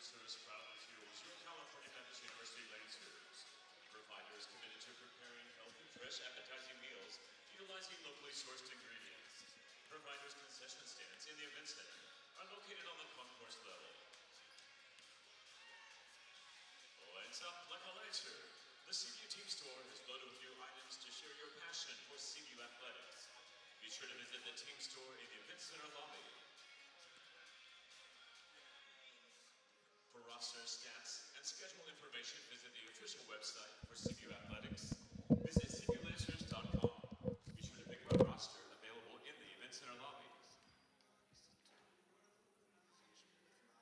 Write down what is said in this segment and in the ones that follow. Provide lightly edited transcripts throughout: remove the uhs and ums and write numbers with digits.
Service proudly fuels your California Baptist University Lancers. Providers committed to preparing healthy, fresh, appetizing meals utilizing locally sourced ingredients. Providers concession stands in the event center are located on the concourse level. Lights up like a Lancer. The CBU Team Store is loaded with new items to share your passion for CBU athletics. Be sure to visit the Team Store in the event center lobby. For roster stats and schedule information, visit the official website for CBU Athletics. Visit cbulancers.com. Be sure to pick up a roster available in the event center lobby.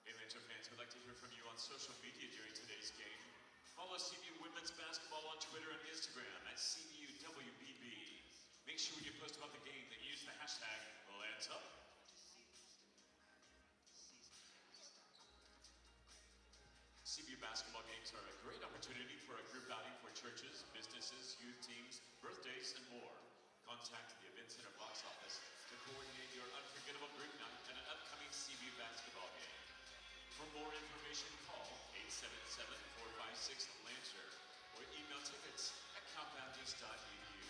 Hey, Lancer fans, we'd like to hear from you on social media during today's game. Follow CBU Women's Basketball on Twitter and Instagram at CBUWBB. Make sure when you post about the game that you use the hashtag #LanceUp. CBU basketball games are a great opportunity for a group outing for churches, businesses, youth teams, birthdays, and more. Contact the Event Center box office to coordinate your unforgettable group night at an upcoming CBU basketball game. For more information, call 877-456-LANCER or email tickets at calbaptist.edu.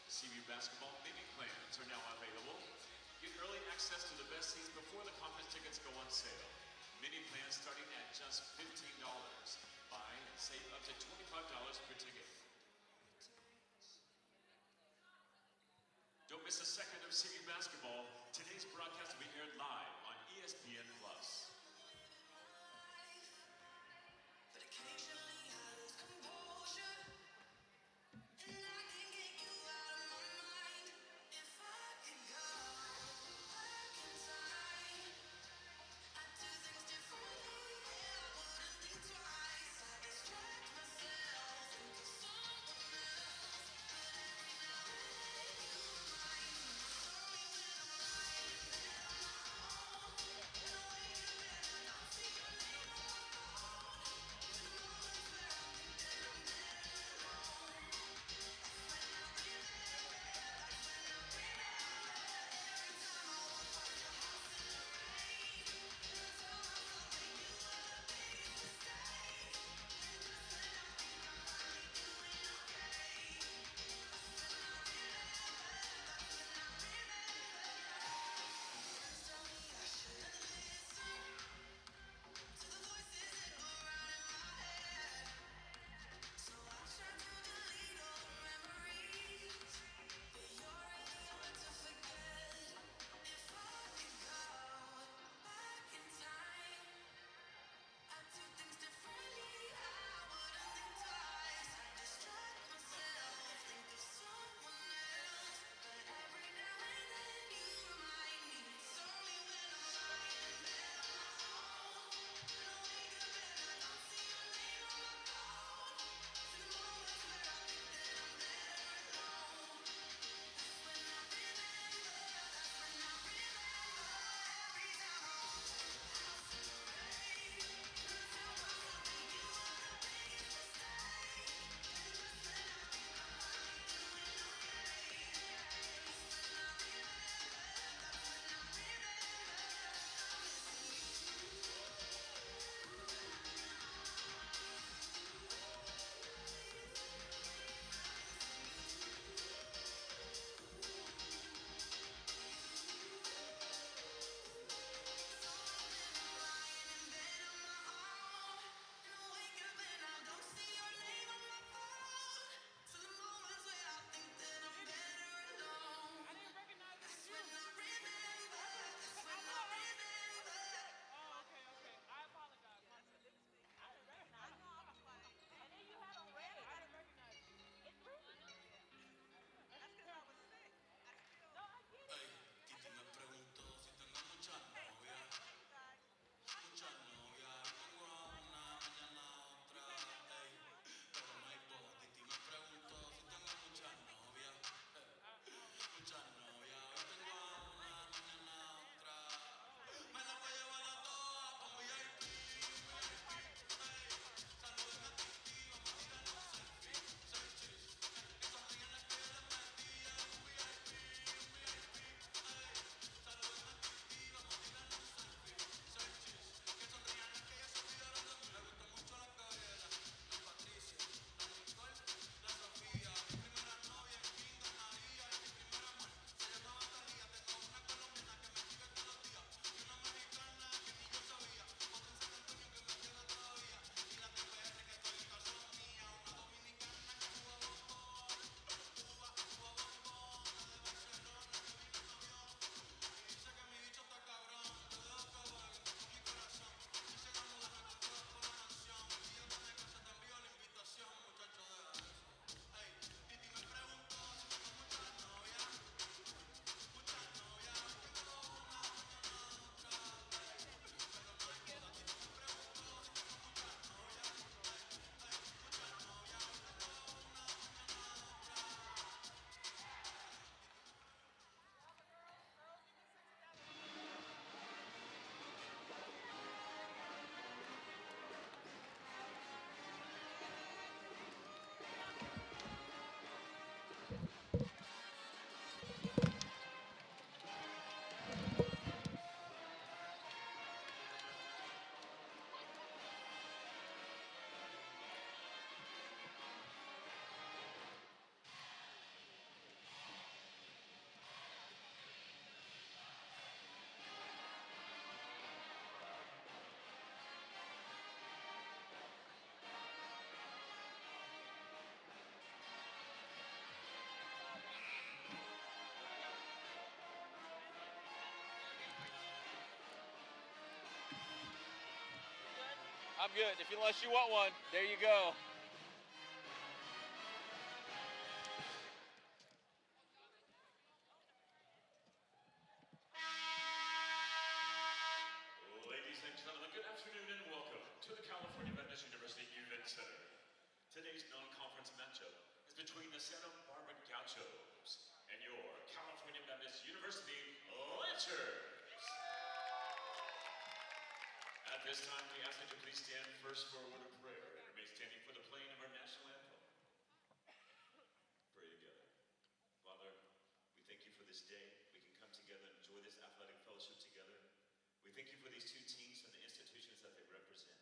CBU basketball mini plans are now available. Get early access to the best seats before the conference tickets go on sale. Mini plans starting at just $15. Buy and save up to $25 per ticket. Don't miss a second of CBU basketball. Today's broadcast will be aired live on ESPN+. But occasionally I lose composure, and I can get you out of my mind. If I could go back in time, I'd do things differently. I wouldn't think twice. I distract myself, think of someone else. But every now and then you remind me. Sorry when I'm lying, and then I'm good. Unless you want one, there you go. Ladies and gentlemen, good afternoon and welcome to the California Baptist University Event Center. Today's non-conference matchup is between the Santa Barbara Gauchos and your California Baptist University Lancers. At this time, we ask that you please stand first for a word of prayer and remain standing for the playing of our national anthem. Pray together. Father, we thank you for this day. We can come together and enjoy this athletic fellowship together. We thank you for these two teams and the institutions that they represent.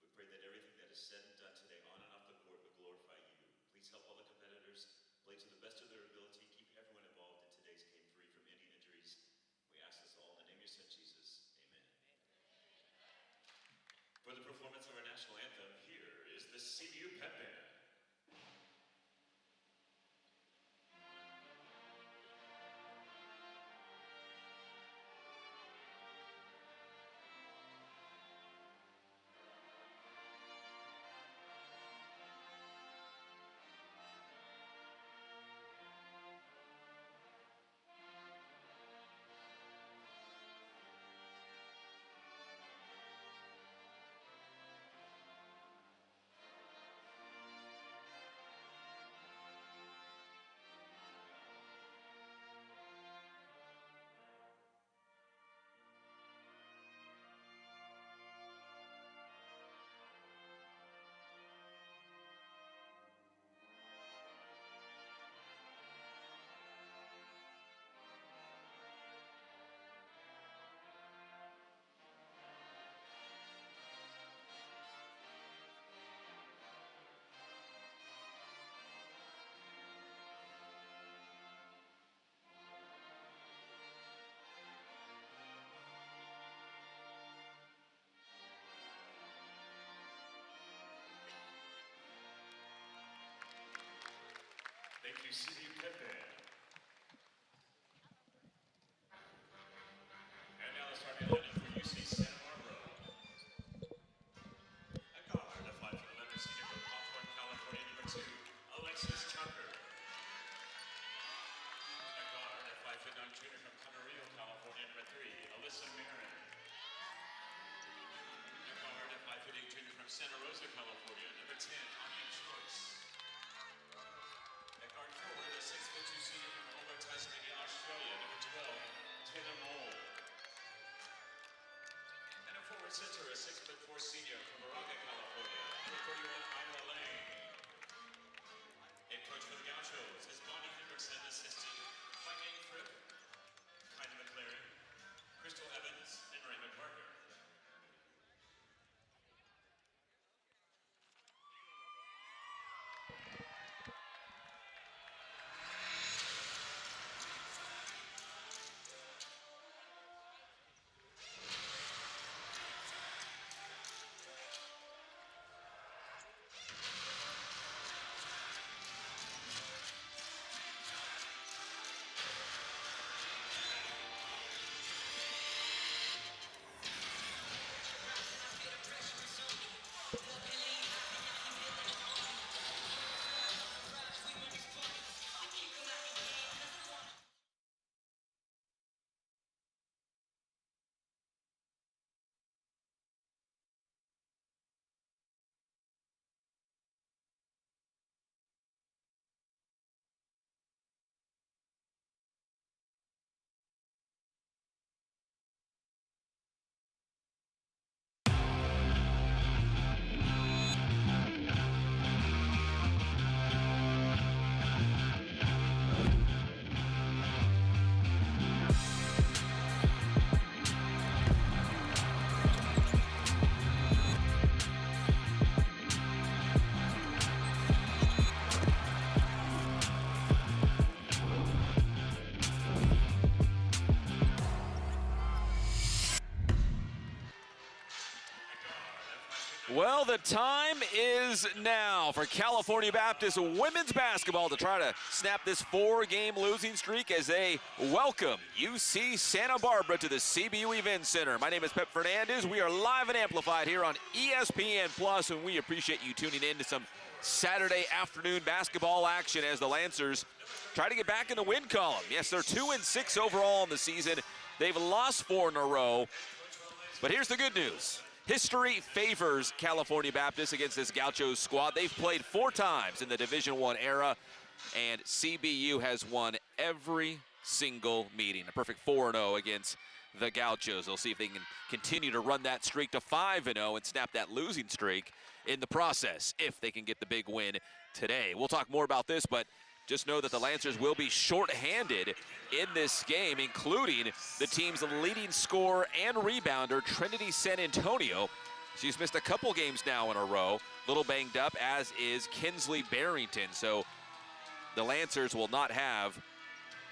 We pray that everything that is said and done today on and off the court will glorify you. Please help all the competitors play to the best of their ability. Keep everyone involved in today's game free from any injuries. We ask this all in the name of your son, Jesus. Amen. For the performance of our national anthem, here is the CBU Pep Band. Thank you, CBU Pep Band. And now the starting lineup for UC Santa Barbara. A guard, a 5'11" senior from Hawthorne, California, number 2, Alexis Tucker. A guard, a 5'9" junior from Camarillo, California, number 3, Alyssa Marin. A guard, a 5'8" junior from Santa Rosa, California, number 10, Anya Choice. A guard forward, a 6'2" senior from Hobart, Tasmania, Australia, number 12, Taylor Mole. And a forward center, a 6'4" senior from Moraga, California, number 31, Ira Lane. Head coach for the Gauchos is Bonnie Hendrickson, assisted by Nate Fripp, Kylie McLaren, Crystal Evans, and Raymond Parker. Well, the time is now for California Baptist women's basketball to try to snap this 4-game losing streak as they welcome UC Santa Barbara to the CBU Event Center. My name is Pep Fernandez. We are live and amplified here on ESPN Plus, and we appreciate you tuning in to some Saturday afternoon basketball action as the Lancers try to get back in the win column. Yes, they're 2-6 overall in the season. They've lost 4 in a row, but here's the good news. History favors California Baptist against this Gauchos squad. They've played 4 times in the Division I era, and CBU has won every single meeting. A perfect 4-0 against the Gauchos. They'll see if they can continue to run that streak to 5-0 and snap that losing streak in the process, if they can get the big win today. We'll talk more about this, but just know that the Lancers will be shorthanded in this game, including the team's leading scorer and rebounder, Trinity San Antonio. She's missed a couple games now in a row, a little banged up, as is Kinsley Barrington. So the Lancers will not have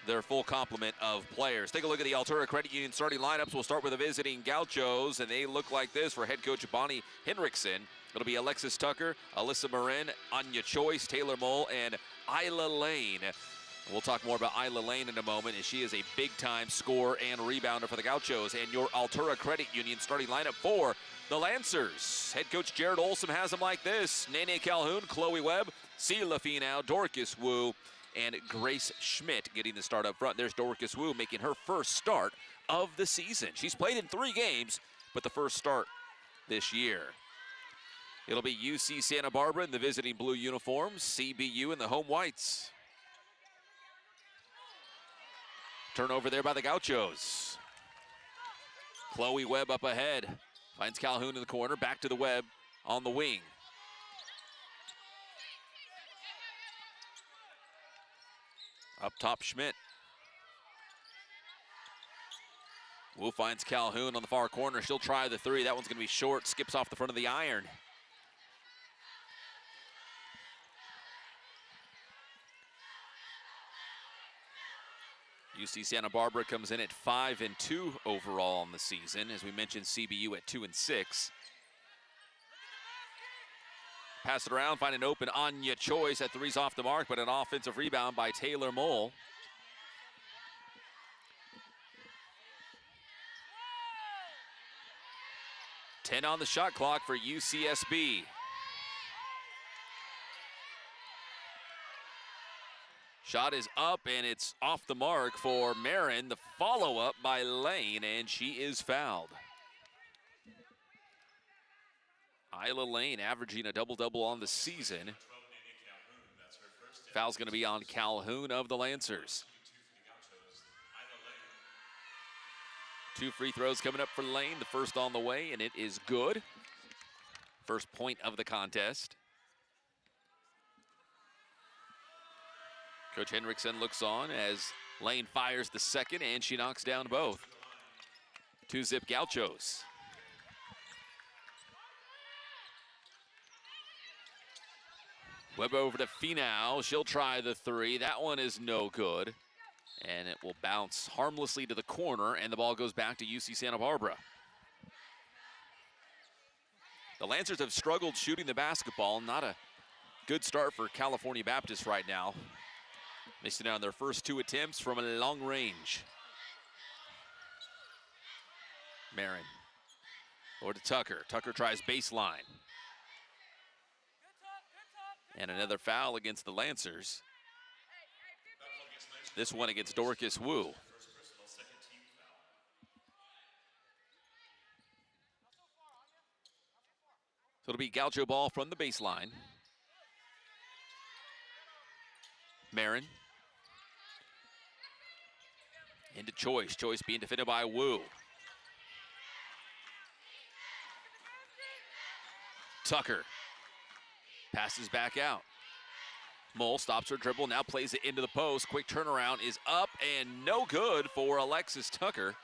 their full complement of players. Take a look at the Altura Credit Union starting lineups. We'll start with the visiting Gauchos, and they look like this for head coach Bonnie Henriksen. It'll be Alexis Tucker, Alyssa Marin, Anya Choice, Taylor Mole, and Isla Lane. We'll talk more about Isla Lane in a moment, as she is a big-time scorer and rebounder for the Gauchos. And your Altura Credit Union starting lineup for the Lancers. Head coach Jared Olson has them like this: Nene Calhoun, Chloe Webb, Sela Finau, Dorcas Wu, and Grace Schmidt getting the start up front. There's Dorcas Wu making her first start of the season. She's played in 3 games, but the first start this year. It'll be UC Santa Barbara in the visiting blue uniforms, CBU in the home whites. Turnover there by the Gauchos. Chloe Webb up ahead. Finds Calhoun in the corner, back to the Webb on the wing. Up top, Schmidt. Wu finds Calhoun on the far corner. She'll try the 3. That one's going to be short. Skips off the front of the iron. UC Santa Barbara comes in at 5-2 overall on the season. As we mentioned, CBU at 2-6. Pass it around, find an open Anya Choice. That 3's off the mark, but an offensive rebound by Taylor Mole. Ten on the shot clock for UCSB. Shot is up, and it's off the mark for Marin. The follow-up by Lane, and she is fouled. Isla Lane averaging a double-double on the season. Foul's going to be on Calhoun of the Lancers. 2 free throws coming up for Lane. The first on the way, and it is good. First point of the contest. Coach Henriksen looks on as Lane fires the second, and she knocks down both. 2-zip Gauchos. Webb over to Finau. She'll try the 3. That one is no good. And it will bounce harmlessly to the corner, and the ball goes back to UC Santa Barbara. The Lancers have struggled shooting the basketball. Not a good start for California Baptist right now. Missing out on their first 2 attempts from a long range. Marin. Over to Tucker. Tucker tries baseline. And another foul against the Lancers. This one against Dorcas Wu. So it'll be Gaucho ball from the baseline. Marin. Into Choice. Choice being defended by Wu. Tucker passes back out. Mole stops her dribble, now plays it into the post. Quick turnaround is up and no good for Alexis Tucker.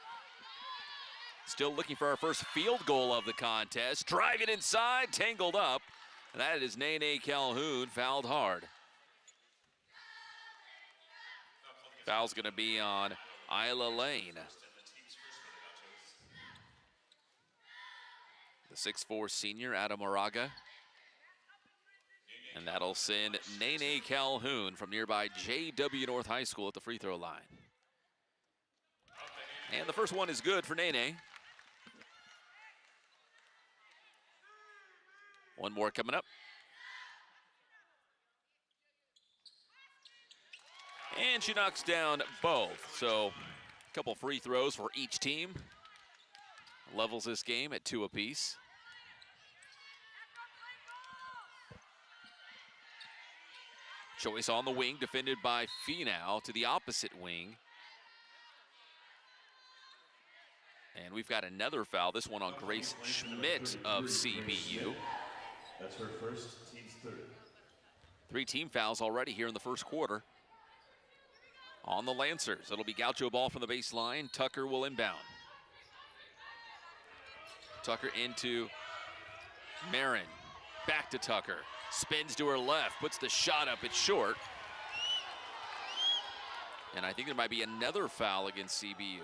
Still looking for our first field goal of the contest. Driving inside, tangled up. And that is Nene Calhoun, fouled hard. Foul's going to be on Isla Lane. The 6'4" senior out of Moraga. And that'll send Nene Calhoun from nearby JW North High School at the free throw line. And the first one is good for Nene. One more coming up. And she knocks down both. So a couple free throws for each team. Levels this game at 2 apiece. Choice on the wing, defended by Finau to the opposite wing. And we've got another foul, this one on Grace Schmidt of CBU. That's her first, team's third. 3 team fouls already here in the first quarter. On the Lancers, it'll be Gaucho ball from the baseline. Tucker will inbound. Tucker into Marin, back to Tucker. Spins to her left, puts the shot up, it's short. And I think there might be another foul against CBU.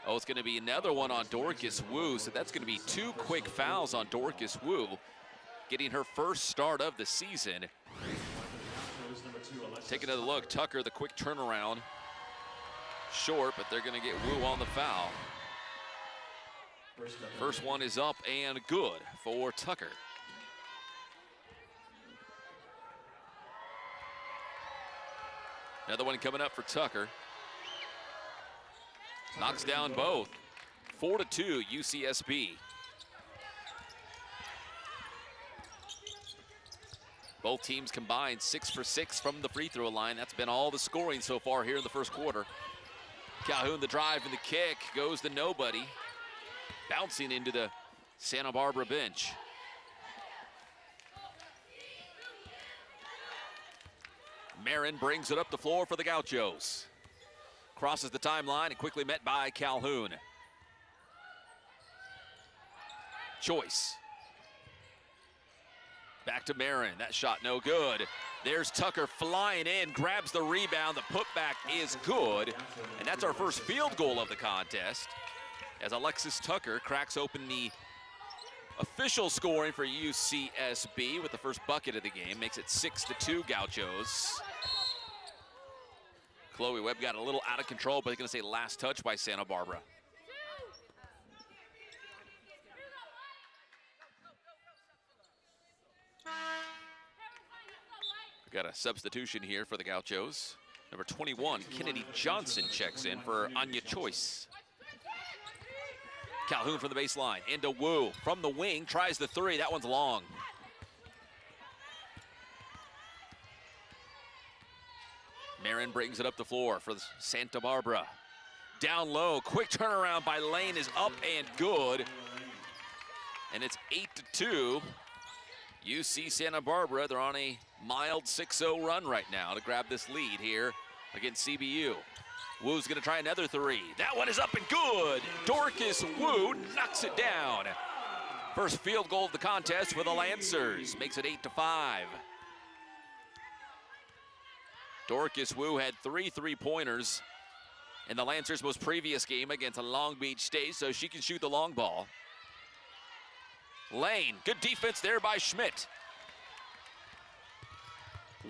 Oh, it's gonna be another one on Dorcas Wu, so that's gonna be 2 quick fouls on Dorcas Wu, getting her first start of the season. Take another look, Tucker, the quick turnaround. Short, but they're gonna get Wu on the foul. First one is up and good for Tucker. Another one coming up for Tucker. Knocks down both. 4-2 UCSB. Both teams combined 6 for 6 from the free throw line. That's been all the scoring so far here in the first quarter. Calhoun, the drive and the kick, goes to nobody. Bouncing into the Santa Barbara bench. Marin brings it up the floor for the Gauchos. Crosses the timeline and quickly met by Calhoun. Choice. Back to Marin, that shot no good. There's Tucker flying in, grabs the rebound, the putback is good. And that's our first field goal of the contest, as Alexis Tucker cracks open the official scoring for UCSB with the first bucket of the game, makes it 6-2 Gauchos. Chloe Webb got a little out of control, but they're gonna say last touch by Santa Barbara. We got a substitution here for the Gauchos. Number 21, Kennedy Johnson checks in for Anya Choice. Calhoun from the baseline, into Wu. From the wing, tries the 3, that one's long. Marin brings it up the floor for Santa Barbara. Down low, quick turnaround by Lane is up and good. And it's 8-2. UC Santa Barbara, they're on a mild 6-0 run right now to grab this lead here against CBU. Wu's gonna try another 3. That one is up and good. Dorcas Wu knocks it down. First field goal of the contest for the Lancers, makes it 8-5. Dorcas Wu had 3 3-pointers in the Lancers' most previous game against Long Beach State, so she can shoot the long ball. Lane, good defense there by Schmidt.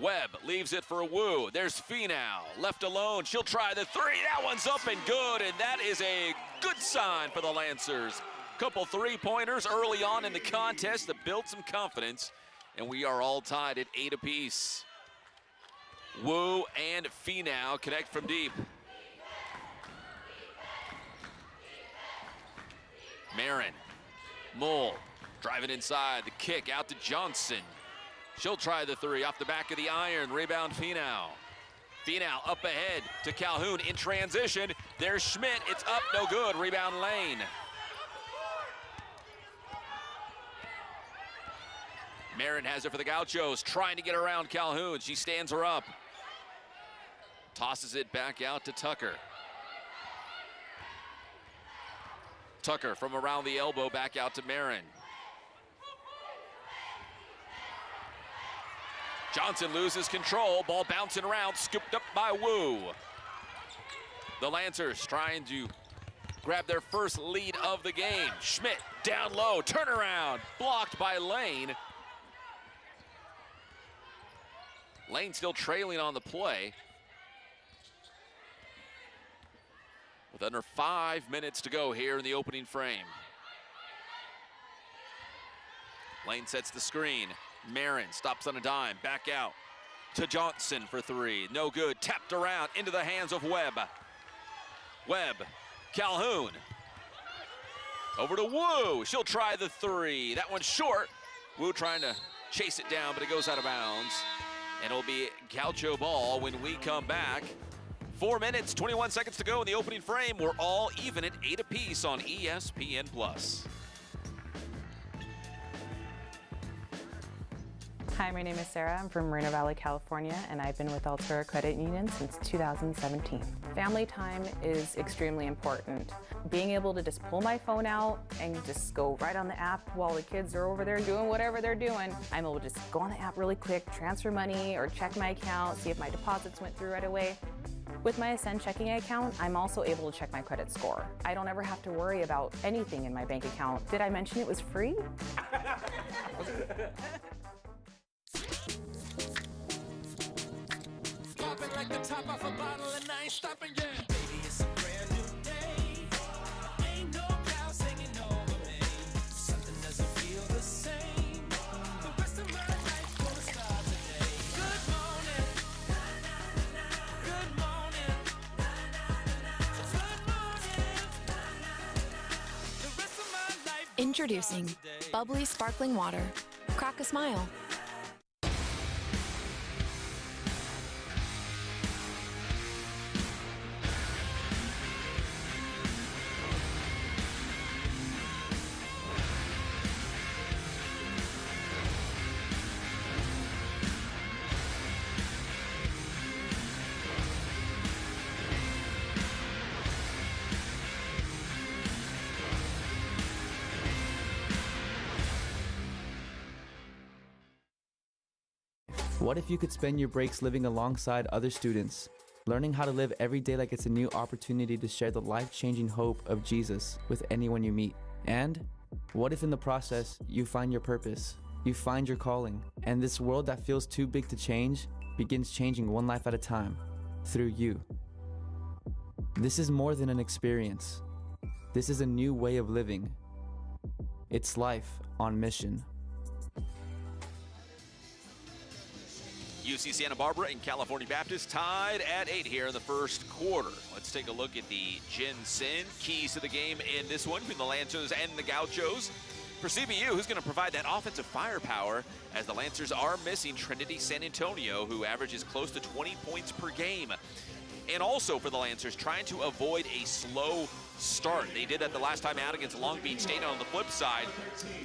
Webb leaves it for Wu. There's Finau, left alone. She'll try the 3. That one's up and good, and that is a good sign for the Lancers. Couple 3-pointers early on in the contest that built some confidence, and we are all tied at 8 apiece. Wu and Finau connect from deep. Marin, Mole, driving inside, the kick out to Johnson. She'll try the 3 off the back of the iron, rebound Finau. Finau up ahead to Calhoun in transition. There's Schmidt, it's up, no good, rebound Lane. Marin has it for the Gauchos, trying to get around Calhoun. She stands her up. Tosses it back out to Tucker. Tucker from around the elbow back out to Marin. Johnson loses control, ball bouncing around, scooped up by Wu. The Lancers trying to grab their first lead of the game. Schmidt down low, turnaround, blocked by Lane. Lane still trailing on the play. With under 5 minutes to go here in the opening frame. Lane sets the screen. Marin stops on a dime, back out to Johnson for three. No good, tapped around into the hands of Webb. Webb, Calhoun. Over to Wu, she'll try the three. That one's short. Wu trying to chase it down, but it goes out of bounds. And it'll be Gaucho ball when we come back. 4 minutes, 21 seconds to go in the opening frame. We're all even at 8 apiece on ESPN+. Hi, my name is Sarah. I'm from Moreno Valley, California, and I've been with Altura Credit Union since 2017. Family time is extremely important. Being able to just pull my phone out and just go right on the app while the kids are over there doing whatever they're doing, I'm able to just go on the app really quick, transfer money, or check my account, see if my deposits went through right away. With my Ascend checking account, I'm also able to check my credit score. I don't ever have to worry about anything in my bank account. Did I mention it was free? Popping like the top off a bottle and I ain't stopping yet. Baby, it's a brand new day. Ain't no clouds hanging over me. Something doesn't feel the same. The rest of my life gonna start today. Good morning. Good morning. Good morning. The rest of my life. Introducing bubbly sparkling water. Crack a smile. What if you could spend your breaks living alongside other students, learning how to live every day like it's a new opportunity to share the life-changing hope of Jesus with anyone you meet? And what if in the process you find your purpose, you find your calling, and this world that feels too big to change begins changing one life at a time through you? This is more than an experience. This is a new way of living. It's life on mission. UC Santa Barbara and California Baptist tied at 8 here in the first quarter. Let's take a look at the Ginseng keys to the game in this one between the Lancers and the Gauchos. For CBU, who's going to provide that offensive firepower as the Lancers are missing Trinity San Antonio, who averages close to 20 points per game. And also for the Lancers, trying to avoid a slow start. They did that the last time out against Long Beach State. On the flip side,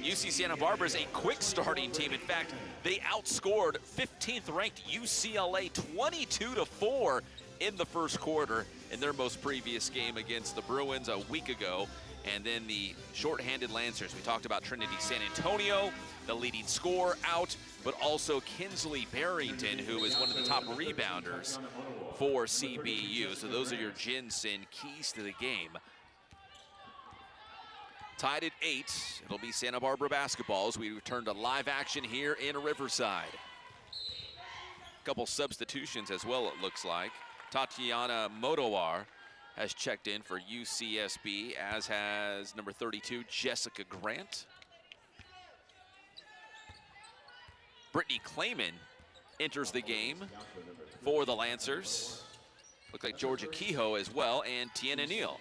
UC Santa Barbara is a quick starting team. In fact, they outscored 15th ranked UCLA 22-4 in the first quarter in their most previous game against the Bruins a week ago. And then the shorthanded Lancers. We talked about Trinity San Antonio, the leading scorer out, but also Kinsley Barrington, who is one of the top rebounders for CBU. So those are your Ginseng keys to the game. Tied at 8, it'll be Santa Barbara basketball as we return to live action here in Riverside. A couple substitutions as well, it looks like. Tatiana Modowar has checked in for UCSB, as has number 32, Jessica Grant. Brittany Clayman enters the game for the Lancers. Look like Georgia Kehoe as well, and Tiana Neal.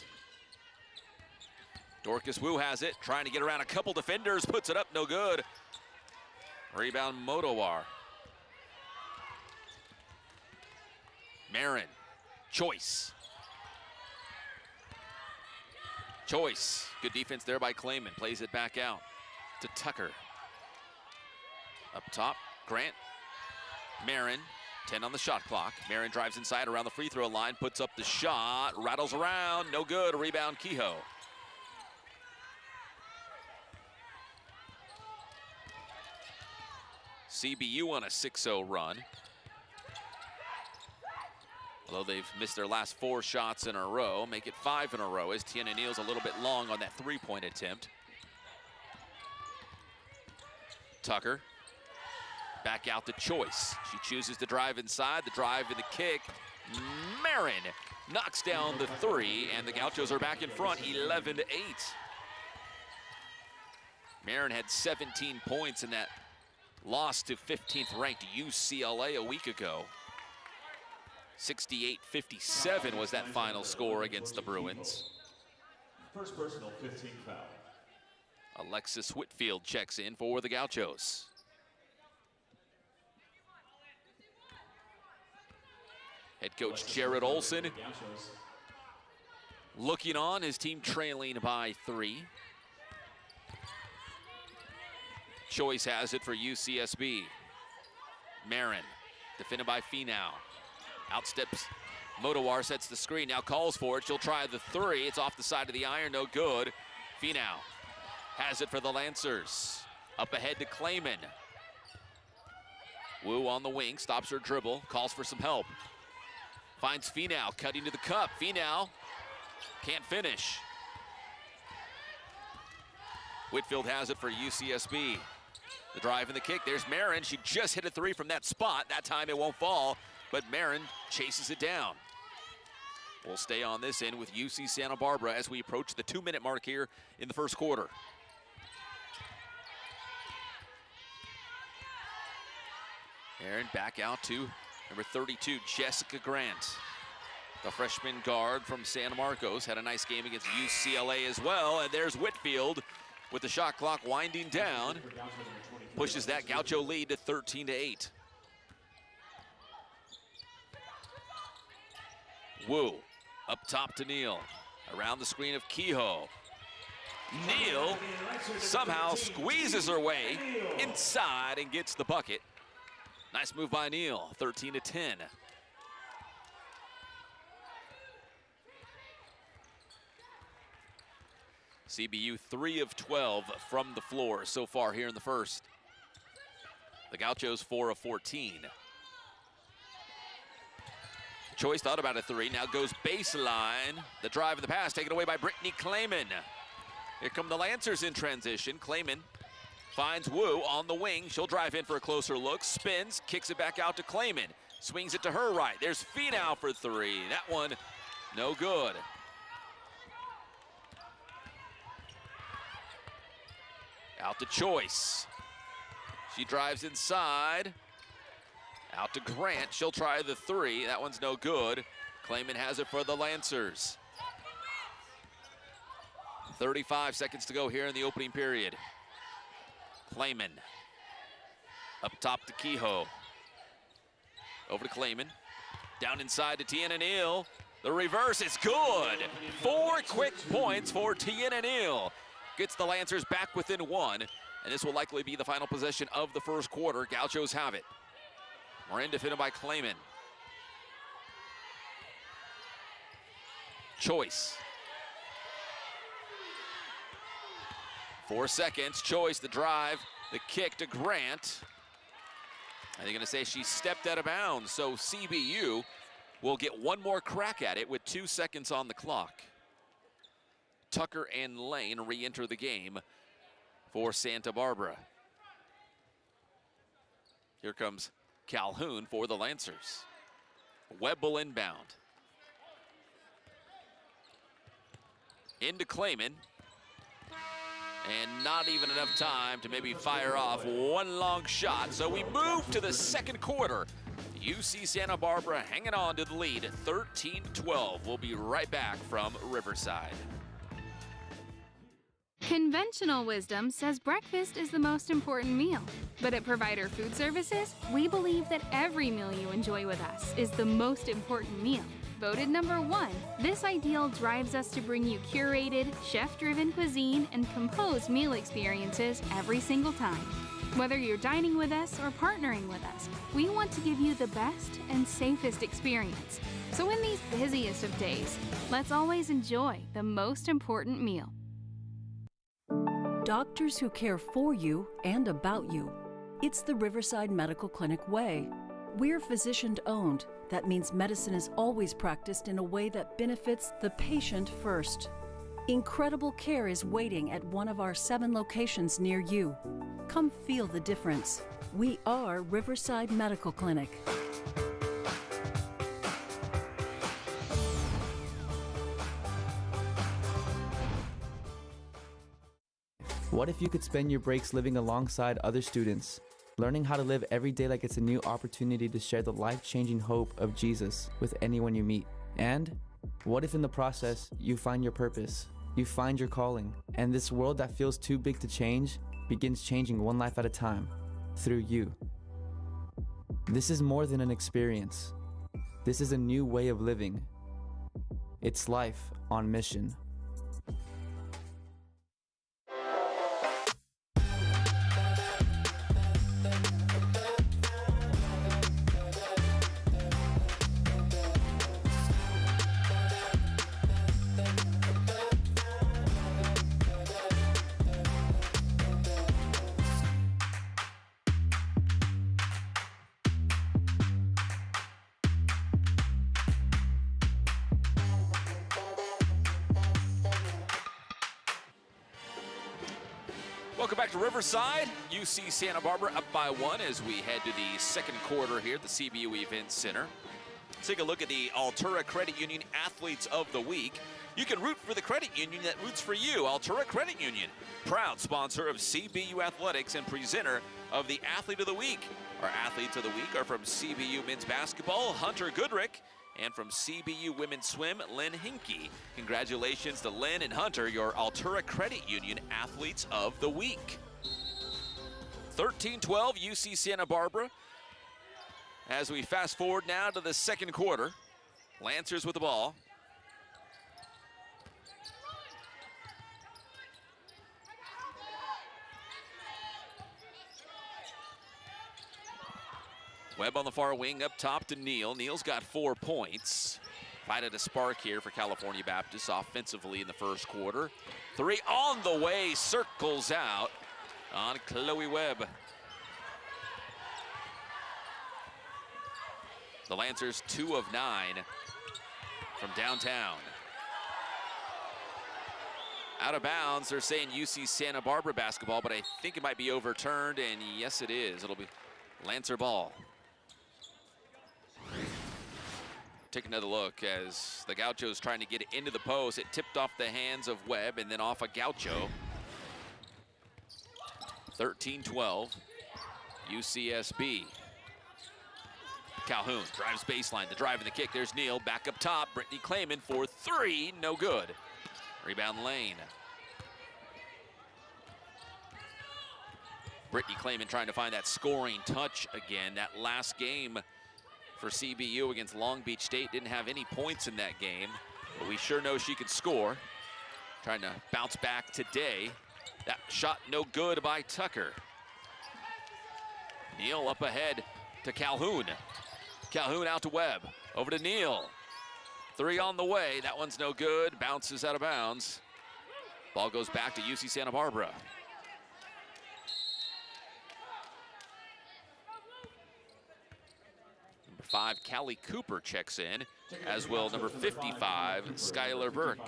Dorcas Wu has it, trying to get around a couple defenders, puts it up, no good. Rebound Modowar. Marin, Choice. Choice, good defense there by Clayman, plays it back out to Tucker. Up top, Grant, Marin, 10 on the shot clock. Marin drives inside around the free throw line, puts up the shot, rattles around, no good, rebound Kehoe. CBU on a 6-0 run. Although they've missed their last 4 shots in a row, make it 5 in a row as Tiana Neal's a little bit long on that 3-point attempt. Tucker, back out to Choice. She chooses to drive inside, the drive and the kick. Marin knocks down the 3, and the Gauchos are back in front, 11-8. Marin had 17 points in that loss to 15th ranked UCLA a week ago. 68-57 was that final score against the Bruins. First personal, 15 foul. Alexis Whitfield checks in for the Gauchos. Head coach Jared Olson looking on, his team trailing by 3. Choice has it for UCSB. Marin, defended by Finau. Outsteps Motowar, sets the screen, now calls for it. She'll try the 3. It's off the side of the iron, no good. Finau has it for the Lancers. Up ahead to Clayman. Wu on the wing, stops her dribble, calls for some help. Finds Finau, cutting to the cup. Finau can't finish. Whitfield has it for UCSB. The drive and the kick, there's Marin. She just hit a 3 from that spot. That time it won't fall, but Marin chases it down. We'll stay on this end with UC Santa Barbara as we approach the 2-minute mark here in the first quarter. Marin back out to number 32, Jessica Grant. The freshman guard from San Marcos had a nice game against UCLA as well, and there's Whitfield with the shot clock winding down. Pushes that Gaucho lead to 13-8. Wu up top to Neal. Around the screen of Kehoe. Neal somehow squeezes her way inside and gets the bucket. Nice move by Neal, 13-10. CBU 3 of 12 from the floor so far here in the first. The Gauchos 4 of 14. Choice thought about a 3, now goes baseline. The drive and the pass taken away by Brittany Clayman. Here come the Lancers in transition. Clayman finds Wu on the wing. She'll drive in for a closer look, spins, kicks it back out to Clayman. Swings it to her right. There's Finau for 3. That one, no good. Out to Choice. She drives inside. Out to Grant. She'll try the 3. That one's no good. Clayman has it for the Lancers. 35 seconds to go here in the opening period. Clayman. Up top to Kehoe. Over to Clayman. Down inside to Tiana Neal. The reverse is good. 4 quick points for Tiana Neal. Gets the Lancers back within 1, and this will likely be the final possession of the first quarter. Gauchos have it. Morin defended by Clayman. Choice. 4 seconds. Choice, the drive, the kick to Grant. And they're going to say she stepped out of bounds, so CBU will get one more crack at it with 2 seconds on the clock. Tucker and Lane re-enter the game for Santa Barbara. Here comes Calhoun for the Lancers. Webb will inbound. Into Clayman. And not even enough time to maybe fire off one long shot. So we move to the second quarter. UC Santa Barbara hanging on to the lead at 13-12. We'll be right back from Riverside. Conventional wisdom says breakfast is the most important meal. But at Provider Food Services, we believe that every meal you enjoy with us is the most important meal. Voted #1, this ideal drives us to bring you curated, chef-driven cuisine and composed meal experiences every single time. Whether you're dining with us or partnering with us, we want to give you the best and safest experience. So in these busiest of days, let's always enjoy the most important meal. Doctors who care for you and about you. It's the Riverside Medical Clinic way. We're physician-owned. That means medicine is always practiced in a way that benefits the patient first. Incredible care is waiting at one of our 7 locations near you. Come feel the difference. We are Riverside Medical Clinic. What if you could spend your breaks living alongside other students, learning how to live every day like it's a new opportunity to share the life-changing hope of Jesus with anyone you meet? And what if in the process you find your purpose, you find your calling, and this world that feels too big to change begins changing one life at a time through you? This is more than an experience. This is a new way of living. It's life on mission. Welcome back to Riverside. UC Santa Barbara up by 1 as we head to the second quarter here at the CBU Event Center. Let's take a look at the Altura Credit Union Athletes of the Week. You can root for the credit union that roots for you. Altura Credit Union, proud sponsor of CBU Athletics and presenter of the Athlete of the Week. Our Athletes of the Week are from CBU Men's Basketball, Hunter Goodrick, and from CBU Women's Swim, Lynn Hinke. Congratulations to Lynn and Hunter, your Altura Credit Union Athletes of the Week. 13-12, UC Santa Barbara. As we fast forward now to the second quarter, Lancers with the ball. Webb on the far wing, up top to Neal. Neal's got 4 points. Provided a spark here for California Baptist offensively in the first quarter. 3 on the way, circles out on Chloe Webb. The Lancers 2 of 9 from downtown. Out of bounds, they're saying UC Santa Barbara basketball, but I think it might be overturned, and yes it is. It'll be Lancer ball. Take another look as the Gauchos trying to get it into the post. It tipped off the hands of Webb and then off a Gaucho. 13-12, UCSB. Calhoun drives baseline, the drive and the kick. There's Neal back up top. Brittany Clayman for 3, no good. Rebound Lane. Brittany Clayman trying to find that scoring touch again. That last game for CBU against Long Beach State didn't have any points in that game, but we sure know she can score. Trying to bounce back today. That shot no good by Tucker. Neal up ahead to Calhoun. Calhoun out to Webb. Over to Neal. 3 on the way. That one's no good. Bounces out of bounds. Ball goes back to UC Santa Barbara. Number 5, Callie Cooper checks in, as will number 55, Skylar Burke.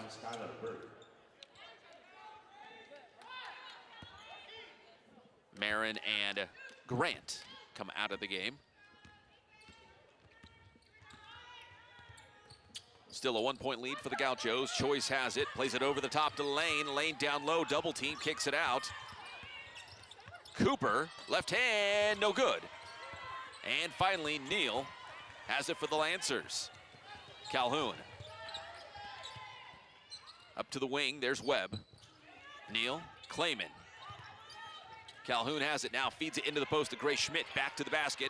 Marin and Grant come out of the game. Still a 1-point lead for the Gauchos. Choice has it, plays it over the top to Lane. Lane down low, double team, kicks it out. Cooper, left hand, no good. And finally, Neal has it for the Lancers. Calhoun. Up to the wing, there's Webb. Neal, Clayman. Calhoun has it now, feeds it into the post to Grace Schmidt, back to the basket.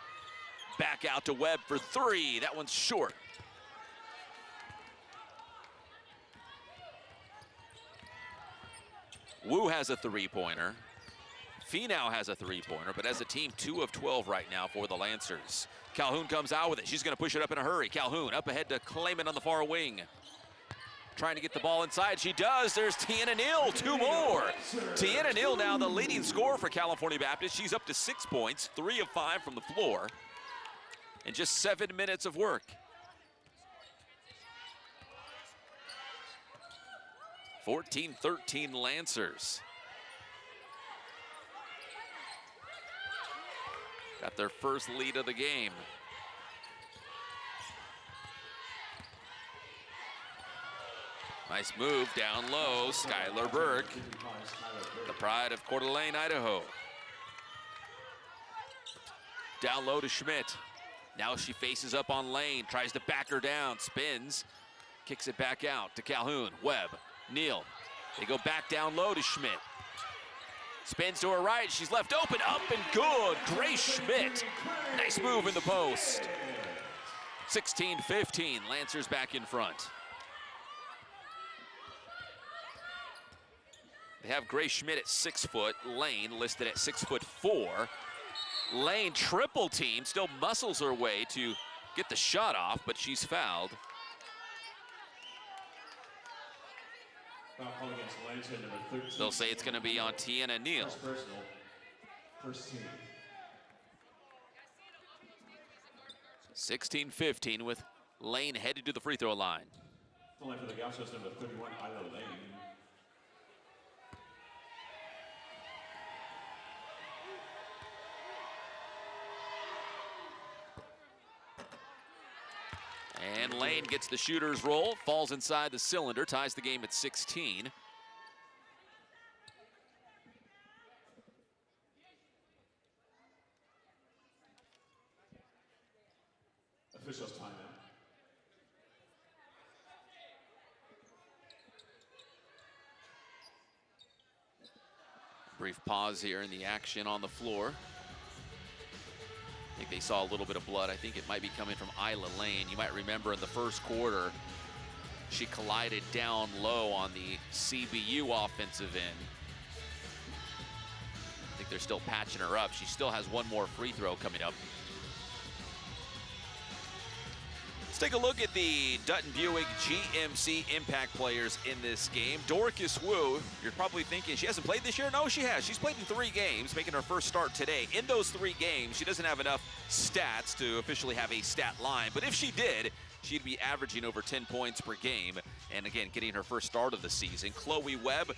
Back out to Webb for 3, that one's short. Wu has a 3-pointer. Finau has a 3-pointer, but as a team, 2 of 12 right now for the Lancers. Calhoun comes out with it. She's going to push it up in a hurry. Calhoun up ahead to Clayman on the far wing. Trying to get the ball inside. She does. There's Tiana Neal, 2 more. Tiana Neal now the leading scorer for California Baptist. She's up to 6 points, 3 of 5 from the floor. And just 7 minutes of work. 14-13 Lancers. Got their first lead of the game. Nice move down low, Skylar Burke, the pride of Coeur d'Alene, Idaho. Down low to Schmidt. Now she faces up on Lane, tries to back her down, spins, kicks it back out to Calhoun, Webb, Neal. They go back down low to Schmidt. Spins to her right, she's left open, up and good. Grace Schmidt, nice move in the post. 16-15, Lancers back in front. They have Grace Schmidt at 6 foot, Lane listed at 6'4". Lane triple team, still muscles her way to get the shot off, but she's fouled. Foul call against Lancer, number 13. They'll say it's going to be on Tiana Neal. First personal, first team. 16-15 with Lane headed to the free throw line. The line for the Gauchos, number 31, Isla Lane. And Lane gets the shooter's roll, falls inside the cylinder, ties the game at 16. Officials timeout. Brief pause here in the action on the floor. I think they saw a little bit of blood. I think it might be coming from Isla Lane. You might remember in the first quarter, she collided down low on the CBU offensive end. I think they're still patching her up. She still has one more free throw coming up. Let's take a look at the Dutton Buick GMC impact players in this game. Dorcas Wu, you're probably thinking she hasn't played this year. No, she has. She's played in 3 games, making her first start today. In those 3 games, she doesn't have enough stats to officially have a stat line, but if she did, she'd be averaging over 10 points per game. And again, getting her first start of the season. Chloe Webb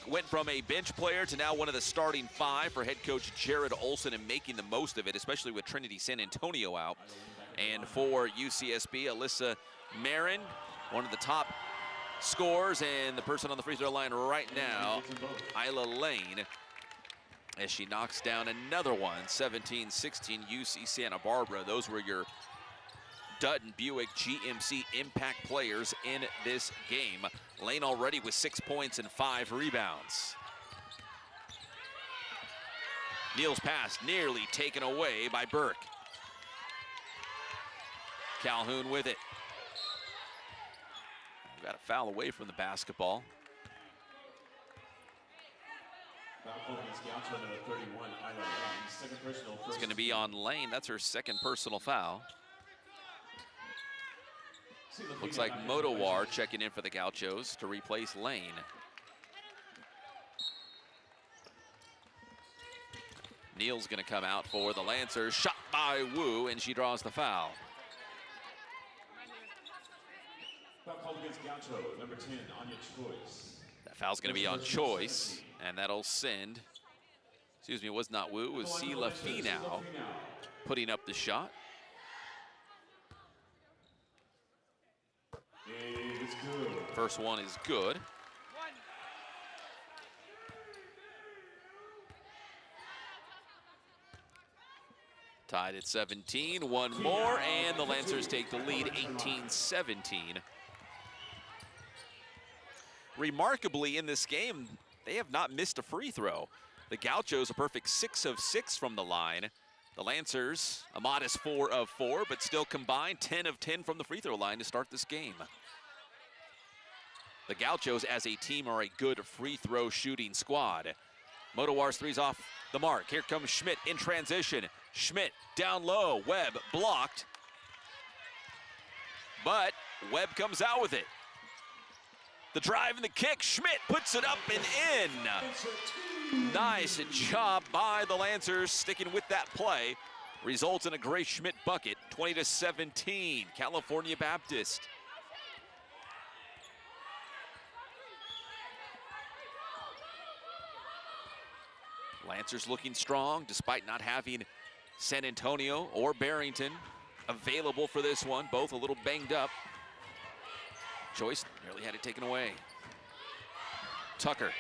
went from a bench player to now one of the starting 5 for head coach Jared Olson and making the most of it, especially with Trinity San Antonio out. And for UCSB, Alyssa Marin, one of the top scorers and the person on the free throw line right now, Isla Lane, as she knocks down another one, 17-16 UC Santa Barbara. Those were your Dutton Buick GMC impact players in this game. Lane already with 6 points and 5 rebounds. Neal's pass nearly taken away by Burke. Calhoun with it. Got a foul away from the basketball. It's going to be on Lane. That's her second personal foul. Looks like Motowar checking in for the Gauchos to replace Lane. Neal's going to come out for the Lancers. Shot by Wu, and she draws the foul. Foul called against Gaucho, number 10, Anya Choice. That foul's going to be on Choice, and that'll send, excuse me, it was not Wu, it was Sila Finau putting up the shot. It's good. First one is good. Tied at 17, one more, and the Lancers take the lead 18-17. Remarkably, in this game, they have not missed a free throw. The Gauchos a perfect 6 of 6 from the line. The Lancers a modest 4 of 4, but still combined 10 of 10 from the free throw line to start this game. The Gauchos as a team are a good free throw shooting squad. Motowar's three's off the mark. Here comes Schmidt in transition. Schmidt down low, Webb blocked. But Webb comes out with it. The drive and the kick, Schmidt puts it up and in. Nice job by the Lancers sticking with that play. Results in a Grace Schmidt bucket, 20-17, California Baptist. Lancers looking strong despite not having San Antonio or Barrington available for this one. Both a little banged up. Choice nearly had it taken away. Tucker.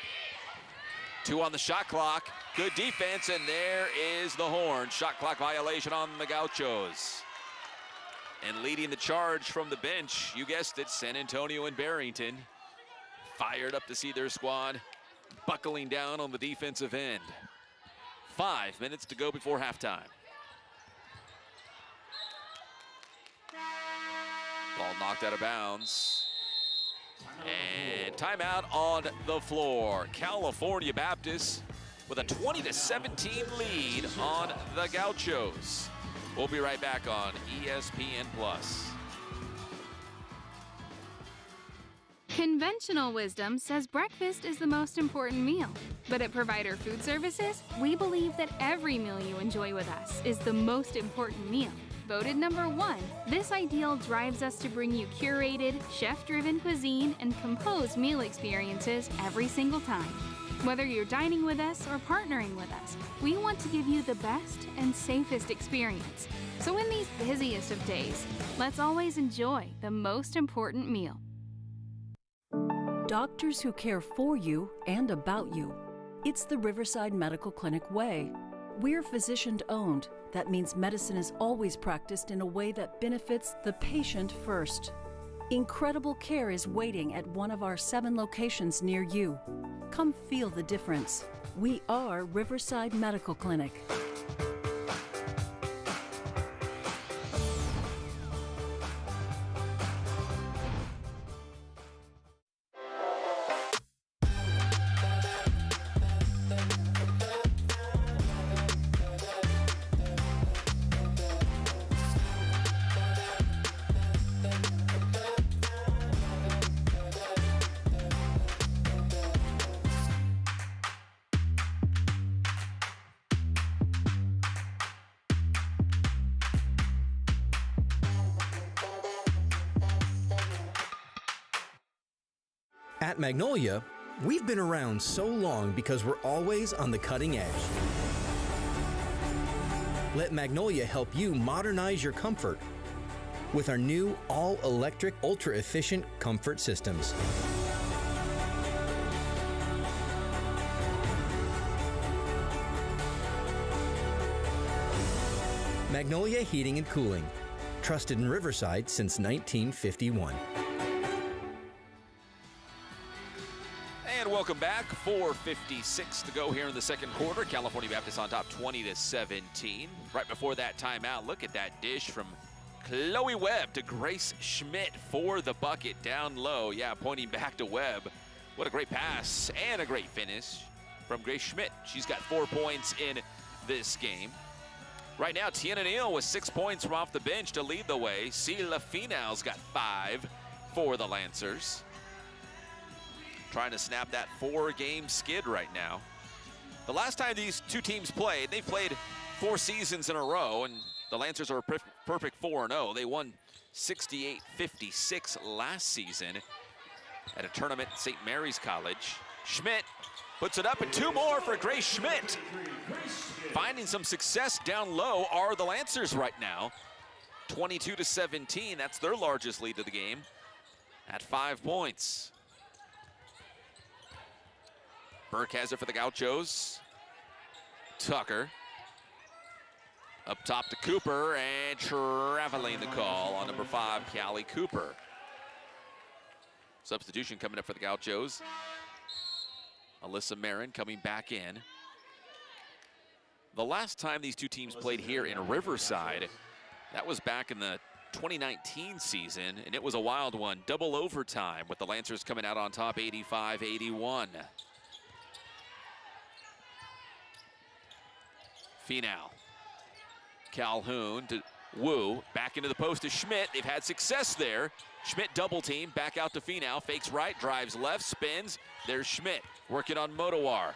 2 on the shot clock. Good defense, and there is the horn. Shot clock violation on the Gauchos. And leading the charge from the bench, you guessed it, San Antonio and Barrington. Fired up to see their squad buckling down on the defensive end. 5 minutes to go before halftime. Ball knocked out of bounds. And timeout on the floor. California Baptist with a 20-17 lead on the Gauchos. We'll be right back on ESPN+. Conventional wisdom says breakfast is the most important meal. But at Provider Food Services, we believe that every meal you enjoy with us is the most important meal. Voted number 1, this ideal drives us to bring you curated, chef-driven cuisine and composed meal experiences every single time. Whether you're dining with us or partnering with us, we want to give you the best and safest experience. So in these busiest of days, let's always enjoy the most important meal. Doctors who care for you and about you. It's the Riverside Medical Clinic way. We're physician-owned. That means medicine is always practiced in a way that benefits the patient first. Incredible care is waiting at one of our 7 locations near you. Come feel the difference. We are Riverside Medical Clinic. At Magnolia, we've been around so long because we're always on the cutting edge. Let Magnolia help you modernize your comfort with our new all-electric, ultra-efficient comfort systems. Magnolia Heating and Cooling, trusted in Riverside since 1951. And welcome back. 4:56 to go here in the second quarter. California Baptist on top 20-17. Right before that timeout, look at that dish from Chloe Webb to Grace Schmidt for the bucket down low. Yeah, pointing back to Webb. What a great pass and a great finish from Grace Schmidt. She's got 4 points in this game. Right now, Tiana Neal with 6 points from off the bench to lead the way. Celia Final's got 5 for the Lancers. Trying to snap that 4-game skid right now. The last time these two teams played, they played 4 seasons in a row, and the Lancers are a perfect 4-0. They won 68-56 last season at a tournament at St. Mary's College. Schmidt puts it up, and 2 more for Grace Schmidt. Finding some success down low are the Lancers right now. 22-17, that's their largest lead of the game at 5 points. Burke has it for the Gauchos. Tucker. Up top to Cooper, and traveling the call on number 5, Callie Cooper. Substitution coming up for the Gauchos. Alyssa Marin coming back in. The last time these two teams played here in Riverside, that was back in the 2019 season, and it was a wild one. Double overtime with the Lancers coming out on top 85-81. Final. Calhoun to Wu, back into the post to Schmidt. They've had success there. Schmidt double team, back out to Finau, fakes right, drives left, spins. There's Schmidt, working on Modowar.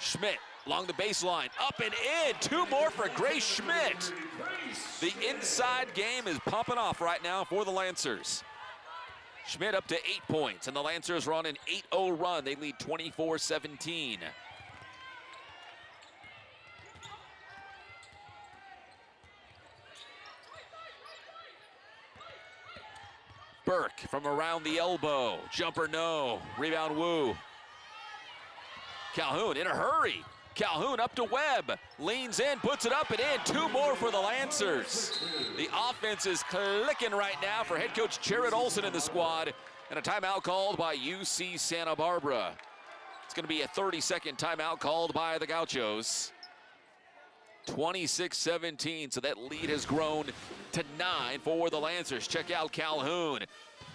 Schmidt along the baseline, up and in. 2 more for Grace Schmidt. The inside game is popping off right now for the Lancers. Schmidt up to 8 points, and the Lancers are on an 8-0 run. They lead 24-17. Burke from around the elbow. Jumper no. Rebound Wu. Calhoun in a hurry. Calhoun up to Webb. Leans in, puts it up and in. 2 more for the Lancers. The offense is clicking right now for head coach Jared Olson in the squad. And a timeout called by UC Santa Barbara. It's going to be a 30-second timeout called by the Gauchos. 26-17, so that lead has grown to 9 for the Lancers. Check out Calhoun.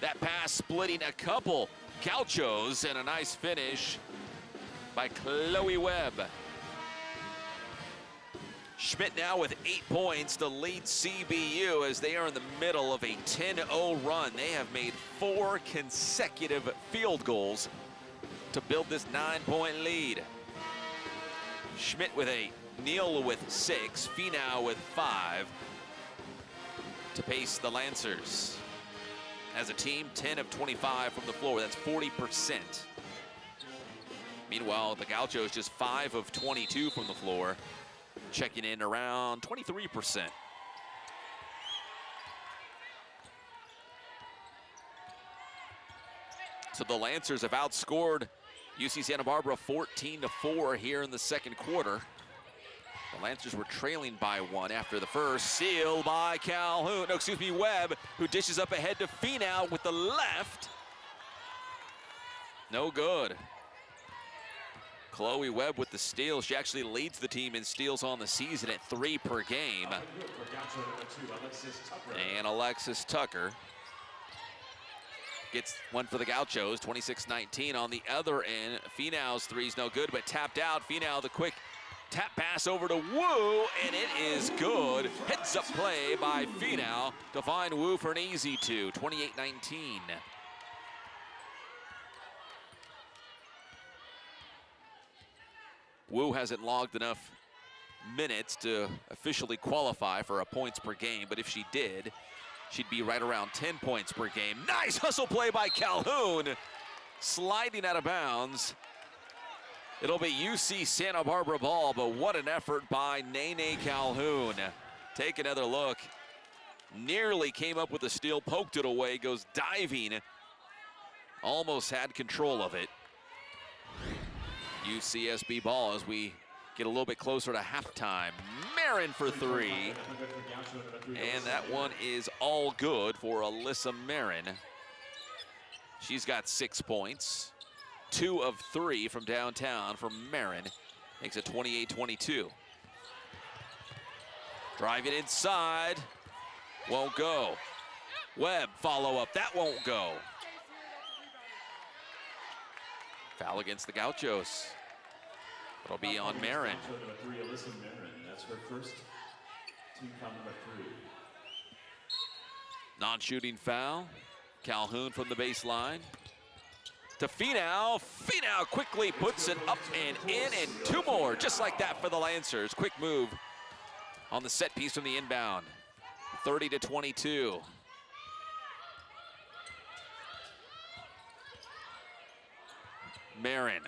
That pass splitting a couple Gauchos, and a nice finish by Chloe Webb. Schmidt now with 8 points to lead CBU as they are in the middle of a 10-0 run. They have made 4 consecutive field goals to build this 9-point lead. Schmidt with 8, Neal with 6, Finau with 5 to pace the Lancers. As a team, 10 of 25 from the floor. That's 40%. Meanwhile, the Gauchos just 5 of 22 from the floor, checking in around 23%. So the Lancers have outscored UC Santa Barbara 14-4 here in the second quarter. The Lancers were trailing by 1 after the first. Seal by Calhoun, Webb, who dishes up ahead to Finau with the left. No good. Chloe Webb with the steal. She actually leads the team in steals on the season at 3 per game. And Alexis Tucker gets one for the Gauchos, 26-19 on the other end. Finau's three's no good, but tapped out. Finau, the quick tap pass over to Wu, and it is good. Heads up play by Finau to find Wu for an easy 2, 28-19. Wu hasn't logged enough minutes to officially qualify for a points per game, but if she did, she'd be right around 10 points per game. Nice hustle play by Calhoun, sliding out of bounds. It'll be UC Santa Barbara ball, but what an effort by Nene Calhoun. Take another look. Nearly came up with a steal, poked it away, goes diving. Almost had control of it. UCSB ball as we get a little bit closer to halftime. Marin for 3. And that one is all good for Alyssa Marin. She's got 6 points. 2 of 3 from downtown from Marin. Makes it 28-22. Drive it inside. Won't go. Webb follow up. That won't go. Foul against the Gauchos. It'll be on Marin. That's her first team foul number 3. Non-shooting foul. Calhoun from the baseline. To Finau. Finau quickly puts it up and in, and 2 more, just like that for the Lancers. Quick move on the set piece from the inbound. 30-22. Marin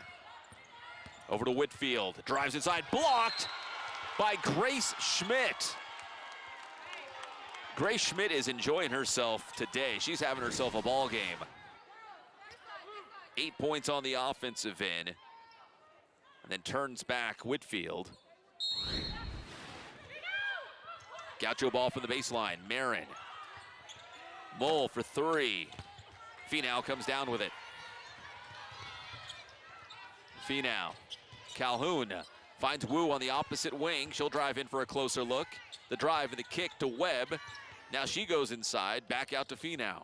over to Whitfield, drives inside, blocked by Grace Schmidt. Grace Schmidt is enjoying herself today. She's having herself a ball game. 8 points on the offensive end, and then turns back Whitfield. Gaucho ball from the baseline, Marin. Mull for 3. Finau comes down with it. Finau. Calhoun finds Wu on the opposite wing. She'll drive in for a closer look. The drive and the kick to Webb. Now she goes inside, back out to Finau.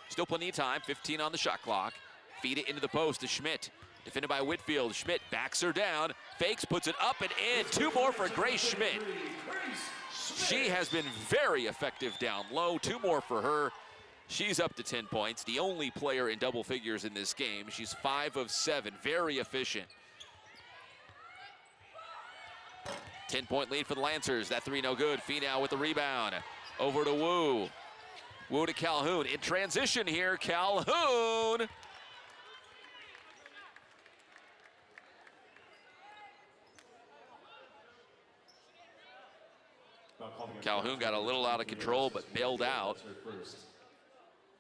Still plenty of time, 15 on the shot clock. Feed it into the post to Schmidt. Defended by Whitfield. Schmidt backs her down, fakes, puts it up and in. 2 more for Grace Schmidt. She has been very effective down low. 2 more for her. She's up to 10 points, the only player in double figures in this game. She's 5 of 7, very efficient. 10-point lead for the Lancers. That 3 no good. Finau with the rebound. Over to Wu. Wu to Calhoun. In transition here, Calhoun. Calhoun got a little out of control, but bailed out.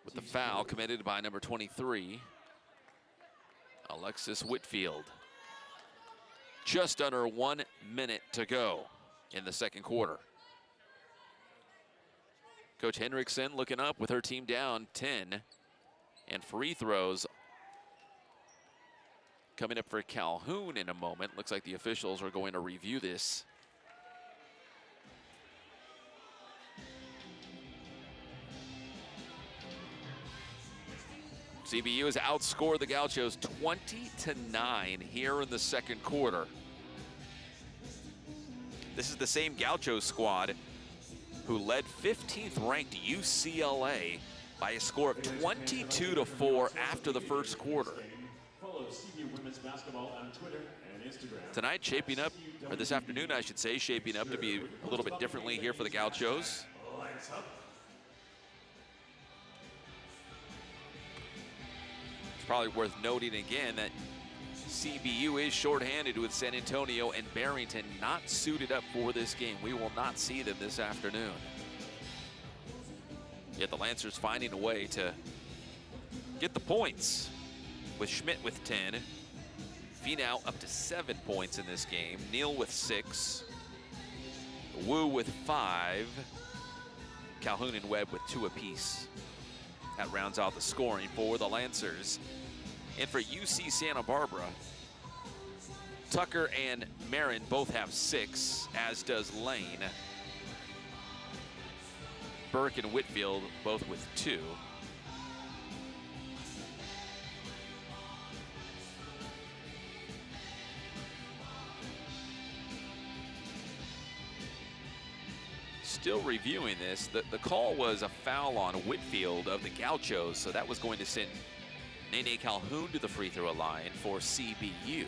with the foul committed by number 23, Alexis Whitfield. Just under 1 minute to go in the second quarter. Coach Henriksen looking up with her team down 10, and free throws coming up for Calhoun in a moment. Looks like the officials are going to review this. CBU has outscored the Gauchos 20-9 here in the second quarter. This is the same Gauchos squad who led 15th ranked UCLA by a score of 22-4 after the first quarter. Follow CBU women's basketball on Twitter and Instagram. Tonight shaping up, or this afternoon I should say, shaping up to be a little bit differently here for the Gauchos. Lights up. It's probably worth noting again that CBU is shorthanded with San Antonio and Barrington not suited up for this game. We will not see them this afternoon. Yet the Lancers finding a way to get the points, with Schmidt with 10, Finau up to 7 points in this game, Neal with 6, Wu with 5, Calhoun and Webb with 2 apiece. That rounds out the scoring for the Lancers. And for UC Santa Barbara, Tucker and Marin both have 6, as does Lane. Burke and Whitfield both with 2. Still reviewing this, the call was a foul on Whitfield of the Gauchos, so that was going to send Nene Calhoun to the free throw line for CBU.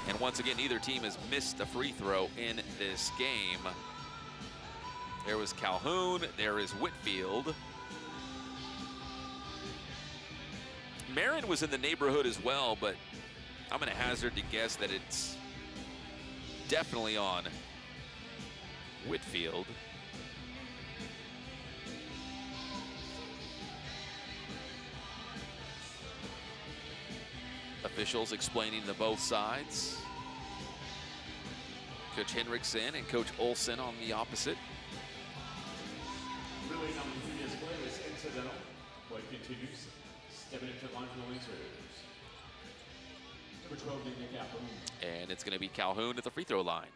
And once again, neither team has missed a free throw in this game. There was Calhoun, there is Whitfield. Marin was in the neighborhood as well, but I'm going to hazard to guess that it's definitely on Whitfield. Officials explaining to both sides. Coach Henriksen and Coach Olsen on the opposite. Really on the previous play was incidental. Play continues. Stepping into line for the Lancers. Number 12, Nene Calhoun. And it's going to be Calhoun at the free throw line.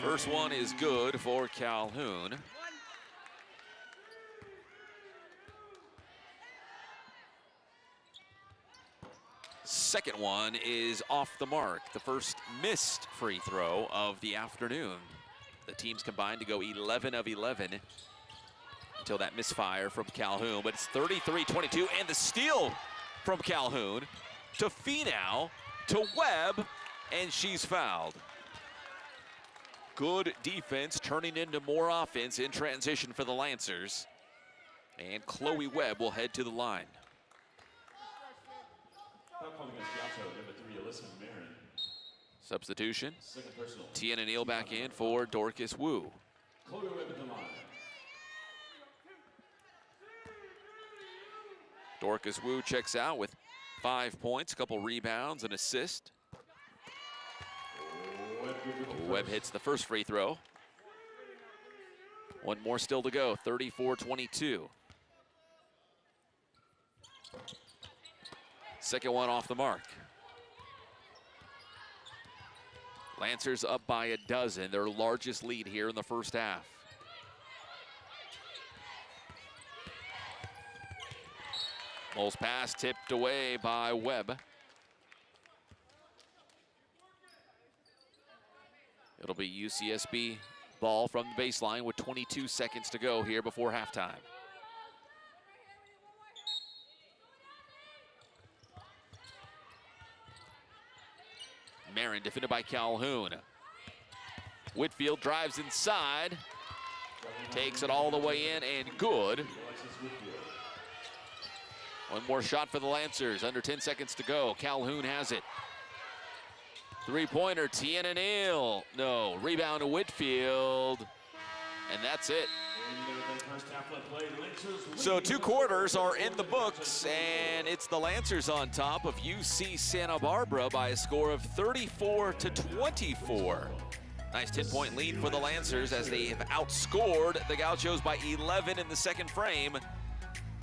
First one is good for Calhoun. Second one is off the mark. The first missed free throw of the afternoon. The teams combined to go 11 of 11 until that misfire from Calhoun. But it's 33-22, and the steal from Calhoun to Finau to Webb, and she's fouled. Good defense turning into more offense in transition for the Lancers. And Chloe Webb will head to the line. Substitution. Tiana Neal back in for Dorcas Wu. Dorcas Wu checks out with 5 points, a couple rebounds, an assist. Webb hits the first free throw. One more still to go, 34-22. Second one off the mark. Lancers up by a dozen, their largest lead here in the first half. Mole's pass tipped away by Webb. It'll be UCSB ball from the baseline with 22 seconds to go here before halftime. Marin defended by Calhoun. Whitfield drives inside, takes it all the way in, and good. One more shot for the Lancers. Under 10 seconds to go. Calhoun has it. Three-pointer, Tiana Neal. No. Rebound to Whitfield. And that's it. So 2 quarters are in the books, and it's the Lancers on top of UC Santa Barbara by a score of 34-24. Nice 10-point lead for the Lancers as they have outscored the Gauchos by 11 in the second frame,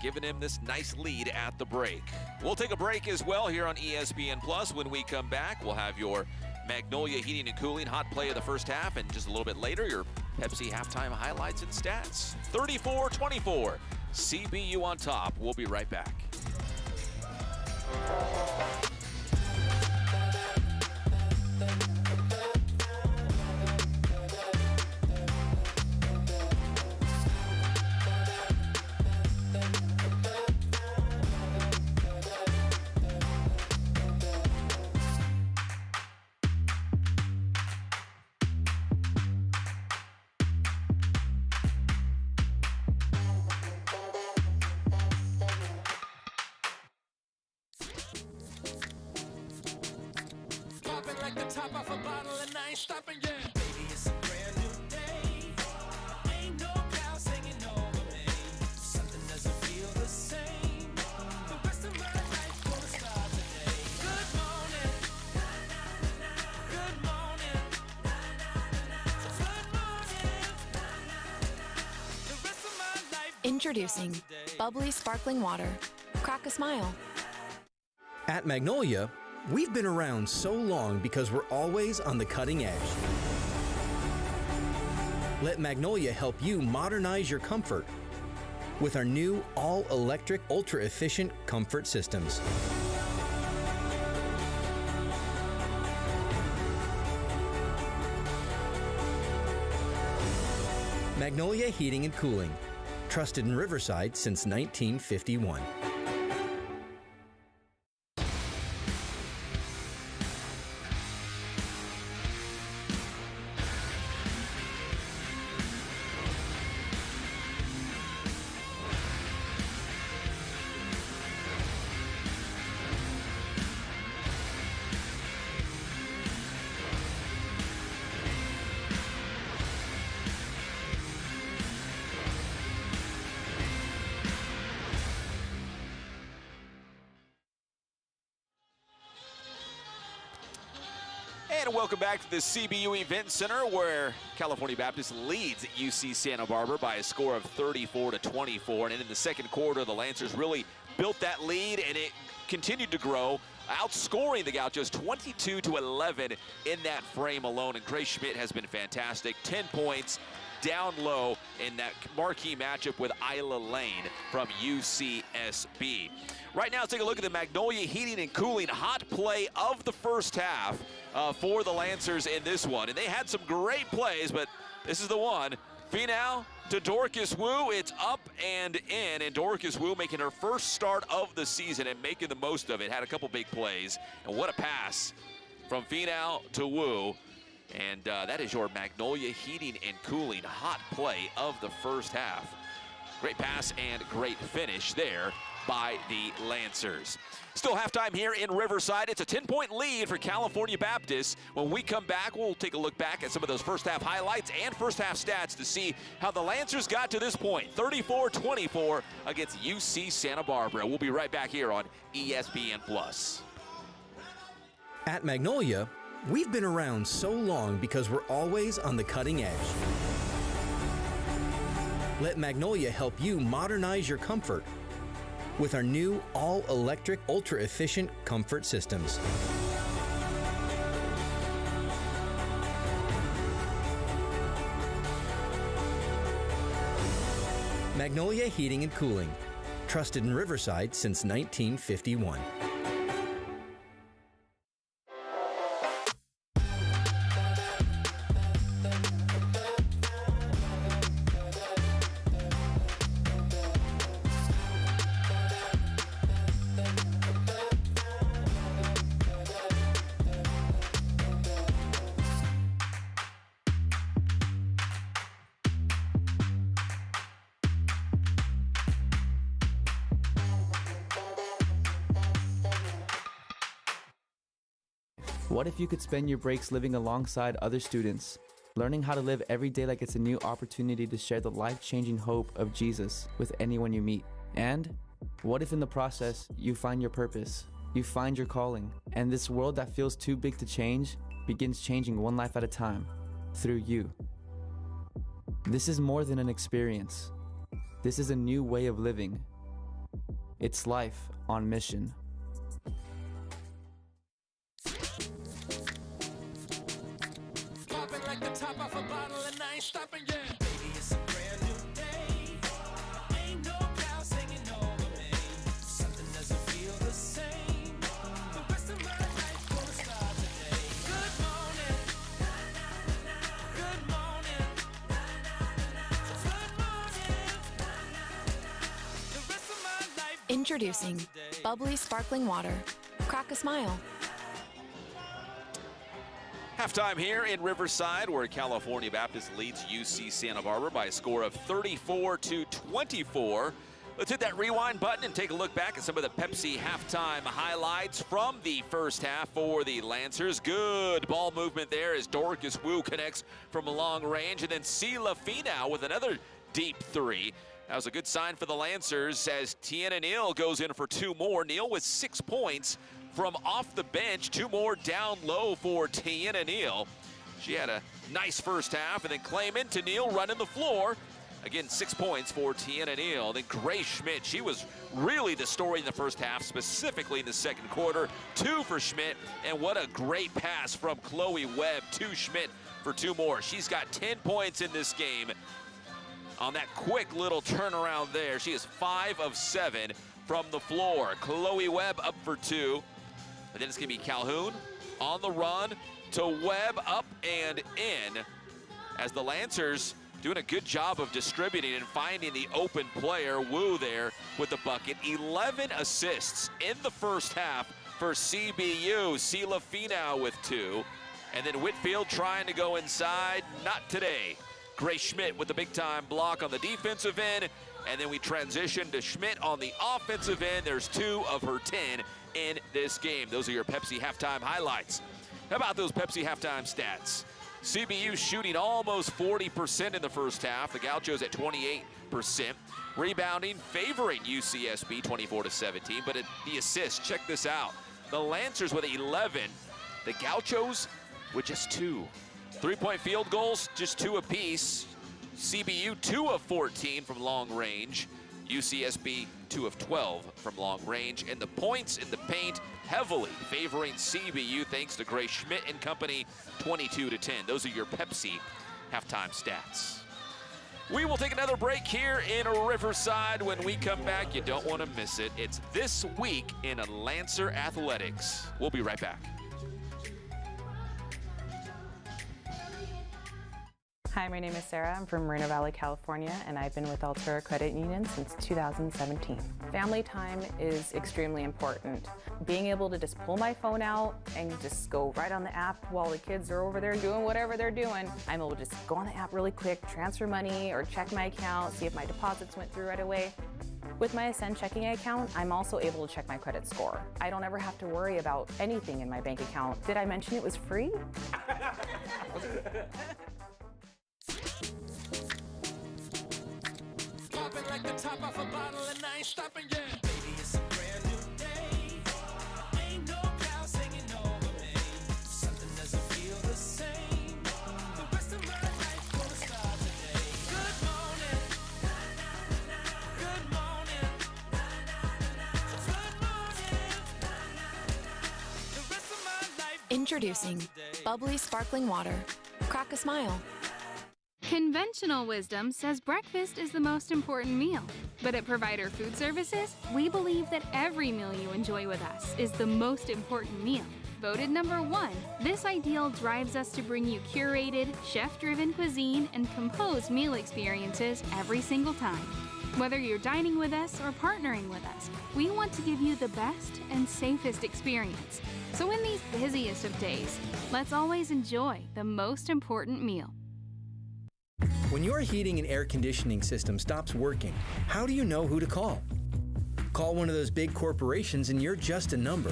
giving him this nice lead at the break. We'll take a break as well here on ESPN Plus. When we come back, we'll have your Magnolia Heating and Cooling hot play of the first half, and just a little bit later, your Pepsi halftime highlights and stats. 34-24, CBU on top. We'll be right back. Like the top off a bottle and I ain't stopping yet. Baby, it's a brand new day. Ain't no clouds hanging over me. Something doesn't feel the same. The rest of my life gonna start today. Good morning. Good morning. Good morning. The rest of my life. Introducing bubbly sparkling water. Crack a smile. At Magnolia, we've been around so long because we're always on the cutting edge. Let Magnolia help you modernize your comfort with our new all-electric, ultra-efficient comfort systems. Magnolia Heating and Cooling, trusted in Riverside since 1951. And welcome back to the CBU Event Center, where California Baptist leads UC Santa Barbara by a score of 34-24. And in the second quarter, the Lancers really built that lead, and it continued to grow, outscoring the Gauchos 22-11 in that frame alone. And Grace Schmidt has been fantastic. 10 points down low in that marquee matchup with Isla Lane from UCSB. Right now, let's take a look at the Magnolia Heating and Cooling hot play of the first half for the Lancers in this one. And they had some great plays, but this is the one. Finau to Dorcas Wu. It's up and in, and Dorcas Wu making her first start of the season and making the most of it. Had a couple big plays, and what a pass from Finau to Wu. And that is your Magnolia Heating and Cooling hot play of the first half. Great pass and great finish there by the Lancers. Still halftime here in Riverside. It's a 10-point lead for California Baptist. When we come back, we'll take a look back at some of those first half highlights and first half stats to see how the Lancers got to this point. 34-24 against UC Santa Barbara. We'll be right back here on ESPN Plus. At Magnolia, we've been around so long because we're always on the cutting edge. Let Magnolia help you modernize your comfort with our new all-electric, ultra-efficient comfort systems. Magnolia Heating and Cooling, trusted in Riverside since 1951. What if you could spend your breaks living alongside other students, learning how to live every day like it's a new opportunity to share the life-changing hope of Jesus with anyone you meet? And what if in the process you find your purpose, you find your calling, and this world that feels too big to change begins changing one life at a time through you? This is more than an experience. This is a new way of living. It's life on mission. Popping like the top off a bottle and I ain't stopping yet. Baby, it's a brand new day. Ain't no clouds hanging over me. Something doesn't feel the same. The rest of my life gonna start today. Good morning. Good morning. Good morning. The rest of my life. Introducing bubbly sparkling water. Crack a smile. Halftime here in Riverside, where California Baptist leads UC Santa Barbara by a score of 34-24. Let's hit that rewind button and take a look back at some of the Pepsi halftime highlights from the first half for the Lancers. Good ball movement there as Dorcas Wu connects from long range, and then Sela Finau with another deep three. That was a good sign for the Lancers as Tiana Neal goes in for two more. Neal with 6 points from off the bench, two more down low for Tiana Neal. She had a nice first half, and then Clayman to Neal running the floor. Again, 6 points for Tiana Neal. Then Grace Schmidt, she was really the story in the first half, specifically in the second quarter. 2 for Schmidt, and what a great pass from Chloe Webb to Schmidt for 2 more. She's got 10 points in this game. On that quick little turnaround there, she is 5 of 7 from the floor. Chloe Webb up for 2. And then it's going to be Calhoun on the run to Webb, up and in, as the Lancers doing a good job of distributing and finding the open player. Wu there with the bucket. 11 assists in the first half for CBU. Sela Finau with 2. And then Whitfield trying to go inside. Not today. Grace Schmidt with the big-time block on the defensive end. And then we transition to Schmidt on the offensive end. There's 2 of her 10 in this game. Those are your Pepsi halftime highlights. How about those Pepsi halftime stats? CBU shooting almost 40% in the first half. The Gauchos at 28%. Rebounding favoring UCSB 24-17. But the assists, check this out. The Lancers with 11. The Gauchos with just 2. 3-point field goals, just 2 apiece. CBU 2 of 14 from long range. UCSB 2 of 12 from long range. And the points in the paint heavily favoring CBU thanks to Grace Schmidt and company, 22-10. Those are your Pepsi halftime stats. We will take another break here in Riverside. When we come back, you don't want to miss it. It's This Week in Lancer Athletics. We'll be right back. Hi, my name is Sarah. I'm from Moreno Valley, California, and I've been with Altura Credit Union since 2017. Family time is extremely important. Being able to just pull my phone out and just go right on the app while the kids are over there doing whatever they're doing, I'm able to just go on the app really quick, transfer money, or check my account, see if my deposits went through right away. With my Ascend checking account, I'm also able to check my credit score. I don't ever have to worry about anything in my bank account. Did I mention it was free? Popping like the top off a bottle and I ain't stopping yet. Baby, it's a brand new day. Ain't no clouds hanging over me. Something doesn't feel the same. The rest of my life gonna start today. Good morning. Good morning. Good morning. The rest of my life. Introducing bubbly sparkling water. Crack a smile. Conventional wisdom says breakfast is the most important meal. But at Provider Food Services, we believe that every meal you enjoy with us is the most important meal. Voted number 1, this ideal drives us to bring you curated, chef-driven cuisine and composed meal experiences every single time. Whether you're dining with us or partnering with us, we want to give you the best and safest experience. So in these busiest of days, let's always enjoy the most important meal. When your heating and air conditioning system stops working, how do you know who to call? Call one of those big corporations and you're just a number.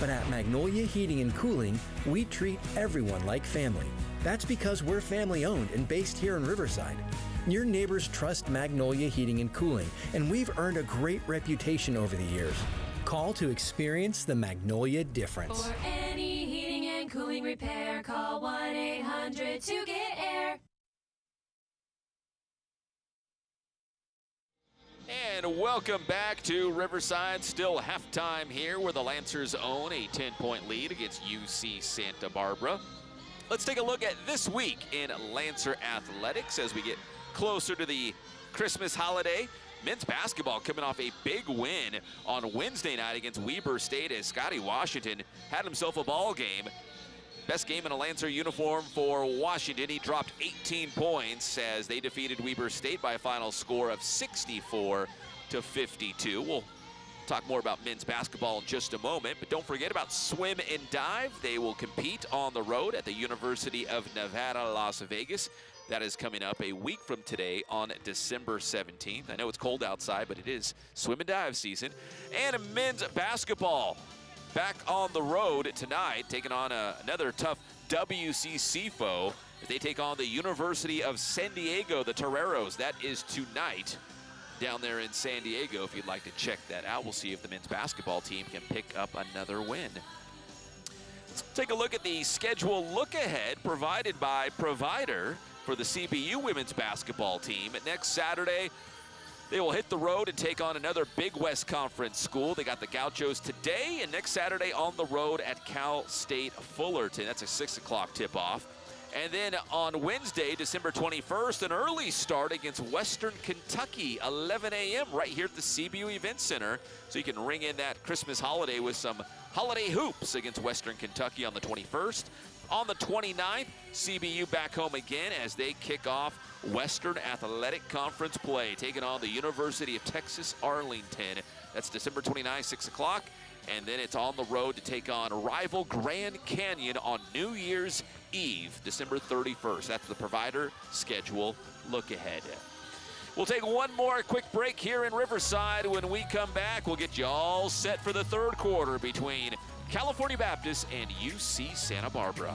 But at Magnolia Heating and Cooling, we treat everyone like family. That's because we're family owned and based here in Riverside. Your neighbors trust Magnolia Heating and Cooling, and we've earned a great reputation over the years. Call to experience the Magnolia difference. For any heating and cooling repair, call 1-800-2-GET-AIR. And welcome back to Riverside. Still halftime here where the Lancers own a 10-point lead against UC Santa Barbara. Let's take a look at this week in Lancer athletics as we get closer to the Christmas holiday. Men's basketball coming off a big win on Wednesday night against Weber State as Scotty Washington had himself a ball game. Best game in a Lancer uniform for Washington. He dropped 18 points as they defeated Weber State by a final score of 64-52. We'll talk more about men's basketball in just a moment, but don't forget about swim and dive. They will compete on the road at the University of Nevada, Las Vegas. That is coming up a week from today on December 17th. I know it's cold outside, but it is swim and dive season. And men's basketball back on the road tonight, taking on another tough WCC foe. They take on the University of San Diego, the Toreros. That is tonight down there in San Diego. If you'd like to check that out, we'll see if the men's basketball team can pick up another win. Let's take a look at the schedule look ahead provided by Provider for the CBU women's basketball team. Next Saturday, they will hit the road and take on another Big West Conference school. They got the Gauchos today, and next Saturday on the road at Cal State Fullerton. That's a 6 o'clock tip-off. And then on Wednesday, December 21st, an early start against Western Kentucky, 11 a.m. right here at the CBU Event Center. So you can ring in that Christmas holiday with some holiday hoops against Western Kentucky on the 21st. On the 29th, CBU back home again as they kick off Western Athletic Conference play, taking on the University of Texas Arlington. That's December 29th, 6 o'clock. And then it's on the road to take on rival Grand Canyon on New Year's Eve, December 31st. That's the Provider schedule look ahead. We'll take one more quick break here in Riverside. When we come back, we'll get you all set for the third quarter between California Baptist and UC Santa Barbara.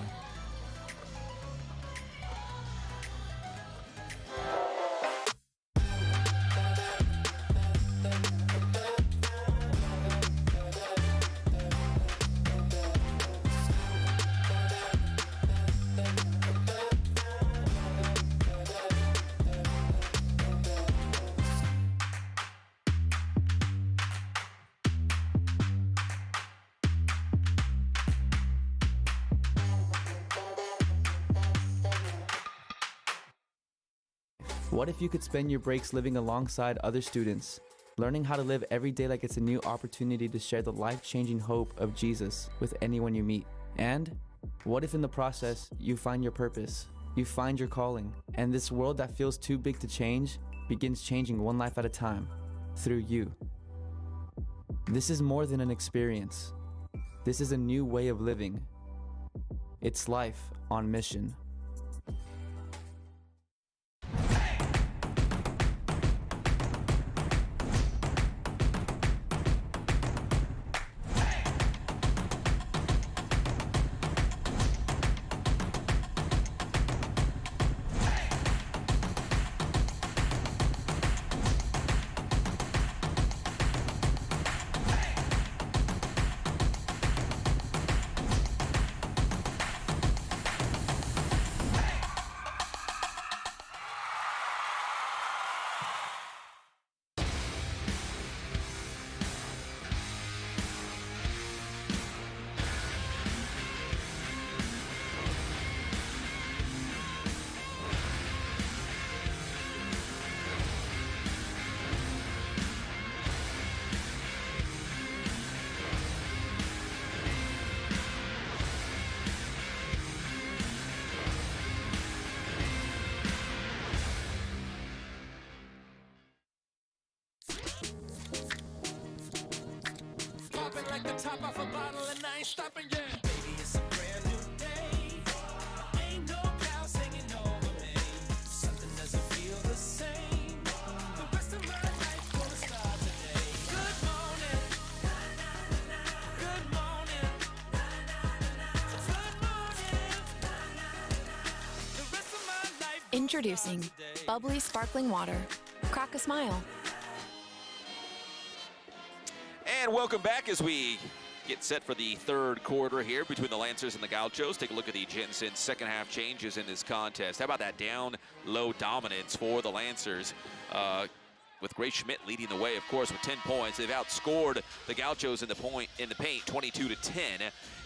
What if you could spend your breaks living alongside other students, learning how to live every day like it's a new opportunity to share the life-changing hope of Jesus with anyone you meet? And what if in the process you find your purpose, you find your calling, and this world that feels too big to change begins changing one life at a time through you? This is more than an experience. This is a new way of living. It's life on mission. Like the top off a bottle and I ain't stopping yet. Baby, it's a brand new day. Ain't no clouds hanging over me. Something doesn't feel the same. The rest of my life gonna start today. Good morning. Good morning. Introducing bubbly sparkling water. Crack a smile. And welcome back as we get set for the third quarter here between the Lancers and the Gauchos. Take a look at the Jensen second half changes in this contest. How about that down low dominance for the Lancers? With Grace Schmidt leading the way, of course, with 10 points. They've outscored the Gauchos in the paint 22-10.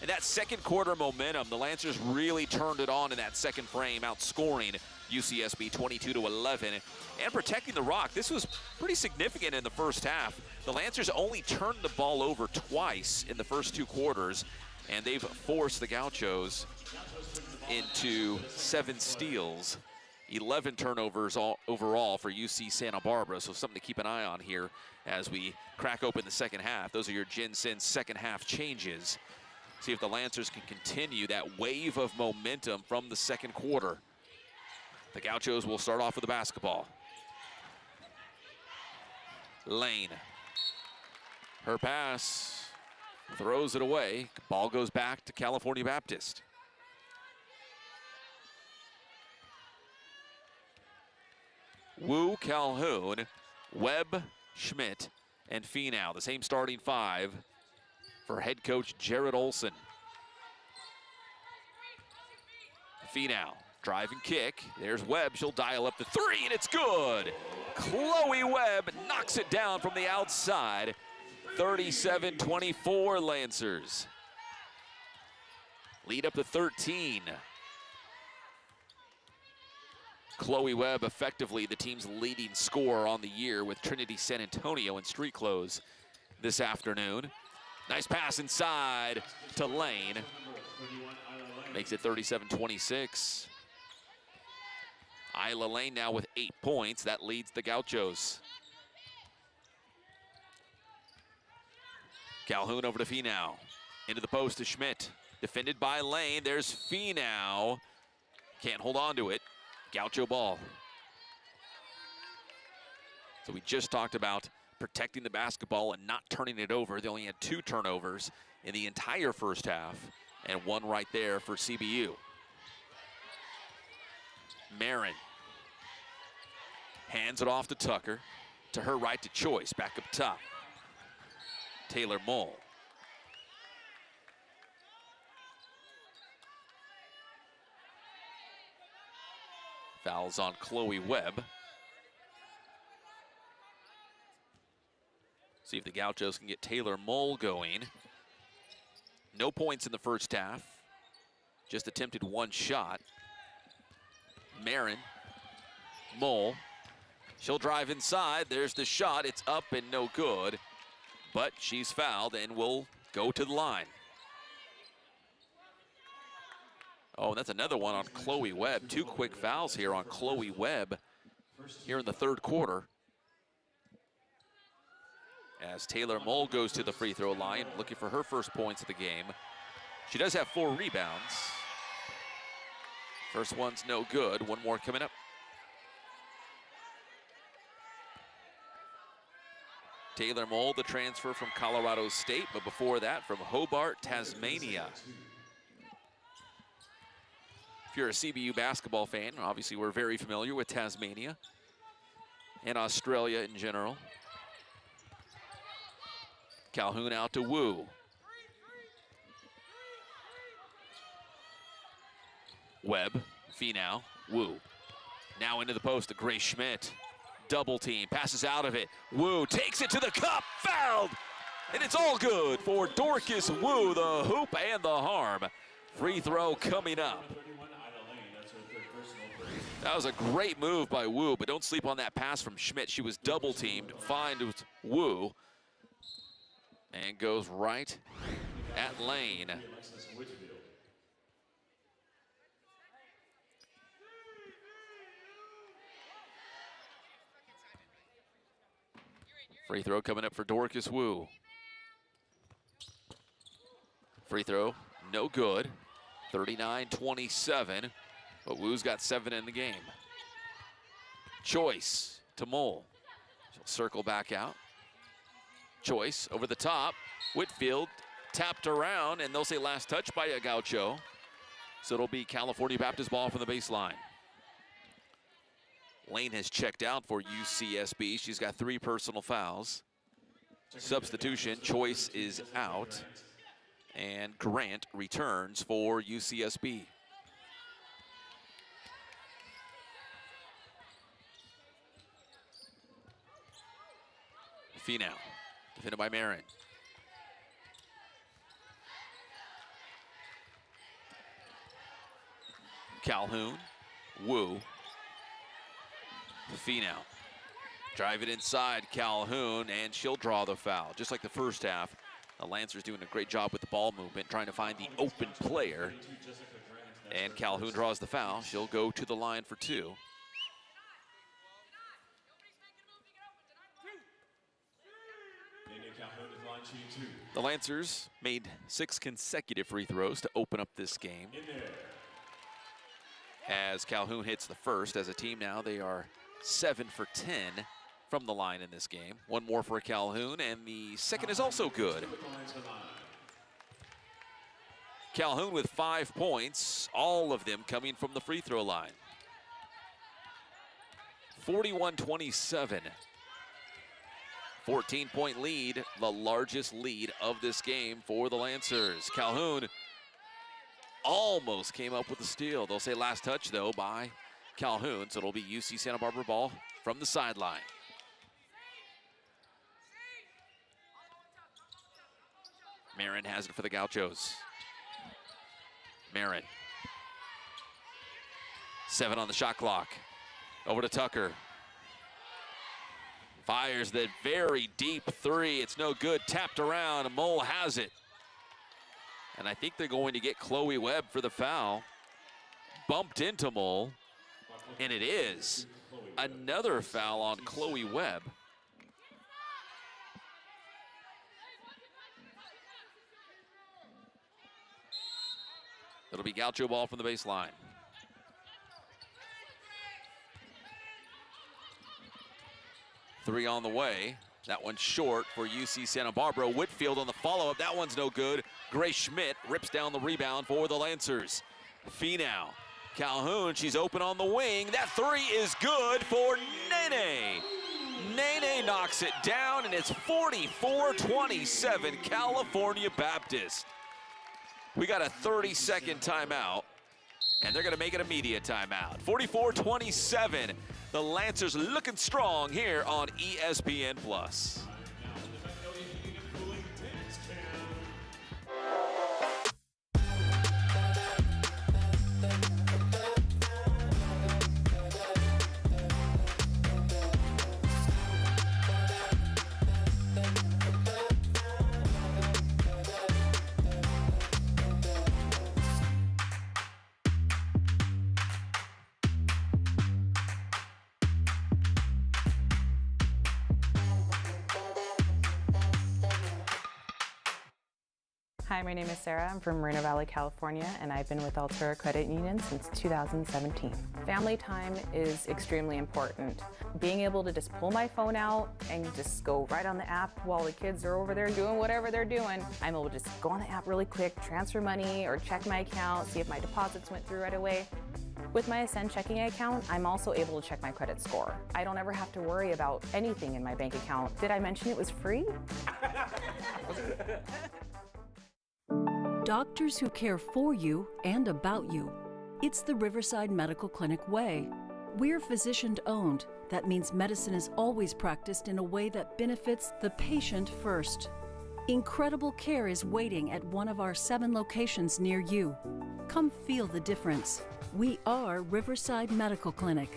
And that second quarter momentum, the Lancers really turned it on in that second frame, outscoring UCSB 22-11 and protecting the rock. This was pretty significant in the first half. The Lancers only turned the ball over twice in the first two quarters, and they've forced the Gauchos into 7 steals. 11 turnovers overall for UC Santa Barbara, so something to keep an eye on here as we crack open the second half. Those are your Jensen second half changes. See if the Lancers can continue that wave of momentum from the second quarter. The Gauchos will start off with the basketball. Lane. Her pass throws it away. Ball goes back to California Baptist. Wu, Calhoun, Webb, Schmidt, and Finau. The same starting 5 for head coach Jared Olson. Finau, drive and kick. There's Webb. She'll dial up the 3, and it's good. Chloe Webb knocks it down from the outside. 37-24 Lancers. Lead up to 13. Chloe Webb effectively the team's leading scorer on the year with Trinity San Antonio in street clothes this afternoon. Nice pass inside to Lane. Makes it 37-26. Isla Lane now with 8 points. That leads the Gauchos. Calhoun over to Finau. Into the post to Schmidt. Defended by Lane. There's Finau. Can't hold on to it. Gaucho ball. So we just talked about protecting the basketball and not turning it over. They only had 2 turnovers in the entire first half, and 1 right there for CBU. Marin hands it off to Tucker. To her right to Choice, back up top. Taylor Mole. Fouls on Chloe Webb. See if the Gauchos can get Taylor Mole going. No points in the first half. Just attempted 1 shot. Marin. Mole. She'll drive inside. There's the shot. It's up and no good. But she's fouled and will go to the line. Oh, and that's another one on Chloe Webb. 2 quick fouls here on Chloe Webb here in the third quarter. As Taylor Mole goes to the free throw line, looking for her first points of the game. She does have 4 rebounds. First one's no good. 1 more coming up. Taylor Mole, the transfer from Colorado State, but before that from Hobart, Tasmania. If you're a CBU basketball fan, obviously we're very familiar with Tasmania and Australia in general. Calhoun out to Wu. Webb, Finau, Wu. Now into the post to Grace Schmidt. Double team, passes out of it. Wu takes it to the cup, fouled! And it's all good for Dorcas Wu, the hoop and the harm. Free throw coming up. That was a great move by Wu, but don't sleep on that pass from Schmidt. She was double teamed, finds Wu, and goes right at Lane. Free throw coming up for Dorcas Wu. Free throw, no good. 39-27, but Wu's got 7 in the game. Choice to Mole. She'll circle back out. Choice over the top. Whitfield tapped around, and they'll say last touch by a Gaucho. So it'll be California Baptist ball from the baseline. Lane has checked out for UCSB. She's got 3 personal fouls. Substitution, Choice is out. And Grant returns for UCSB. Finau, defended by Marin. Calhoun, Wu, Finau. Drive it inside, Calhoun, and she'll draw the foul. Just like the first half, the Lancers doing a great job with the ball movement, trying to find the open player. And Calhoun draws the foul. She'll go to the line for 2. The Lancers made 6 consecutive free throws to open up this game. As Calhoun hits the first, as a team now, they are 7 for 10 from the line in this game. 1 more for Calhoun, and the second is also good. Calhoun with 5 points, all of them coming from the free throw line. 41-27. 14-point lead, the largest lead of this game for the Lancers. Calhoun almost came up with the steal. They'll say last touch, though, by Calhoun, so it'll be UC Santa Barbara ball from the sideline. Marin has it for the Gauchos. Marin. 7 on the shot clock. Over to Tucker. Fires the very deep 3. It's no good. Tapped around. Mole has it. And I think they're going to get Chloe Webb for the foul. Bumped into Mole. And it is another foul on Chloe Webb. It'll be Gaucho ball from the baseline. Three on the way. That one's short for UC Santa Barbara. Whitfield on the follow-up. That one's no good. Grace Schmidt rips down the rebound for the Lancers. Finau. Calhoun, she's open on the wing. That 3 is good for Nene. Nene knocks it down, and it's 44-27 California Baptist. We got a 30-second timeout, and they're going to make it a media timeout. 44-27. The Lancers looking strong here on ESPN+. Hi, my name is Sarah. I'm from Moreno Valley, California, and I've been with Altura Credit Union since 2017. Family time is extremely important. Being able to just pull my phone out and just go right on the app while the kids are over there doing whatever they're doing, I'm able to just go on the app really quick, transfer money, or check my account, see if my deposits went through right away. With my Ascend checking account, I'm also able to check my credit score. I don't ever have to worry about anything in my bank account. Did I mention it was free? Doctors who care for you and about you. It's the Riverside Medical Clinic way. We're physician-owned. That means medicine is always practiced in a way that benefits the patient first. Incredible care is waiting at one of our 7 locations near you. Come feel the difference. We are Riverside Medical Clinic.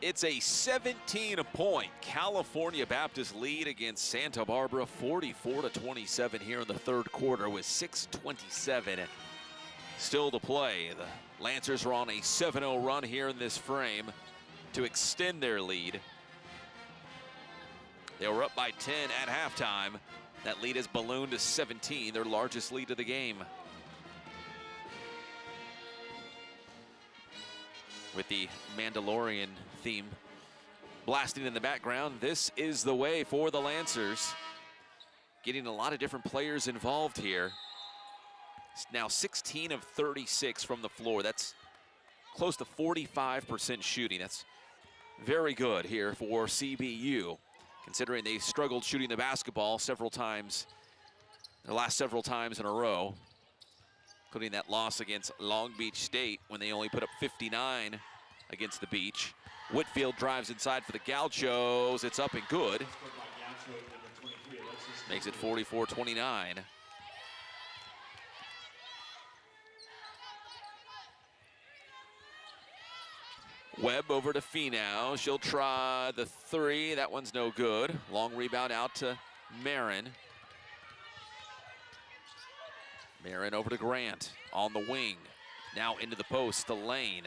It's a 17-point California Baptist lead against Santa Barbara, 44-27 here in the third quarter with 6:27 still to play. The Lancers are on a 7-0 run here in this frame to extend their lead. They were up by 10 at halftime. That lead has ballooned to 17, their largest lead of the game. With the Mandalorian theme blasting in the background, this is the way for the Lancers. Getting a lot of different players involved here. It's now 16 of 36 from the floor. That's close to 45% shooting. That's very good here for CBU, considering they struggled shooting the basketball several times, the last several times in a row, including that loss against Long Beach State when they only put up 59 against the Beach. Whitfield drives inside for the Gauchos. It's up and good. Makes it 44-29. Webb over to Finau. She'll try the three. That one's no good. Long rebound out to Marin. Marin over to Grant on the wing. Now into the post to Lane.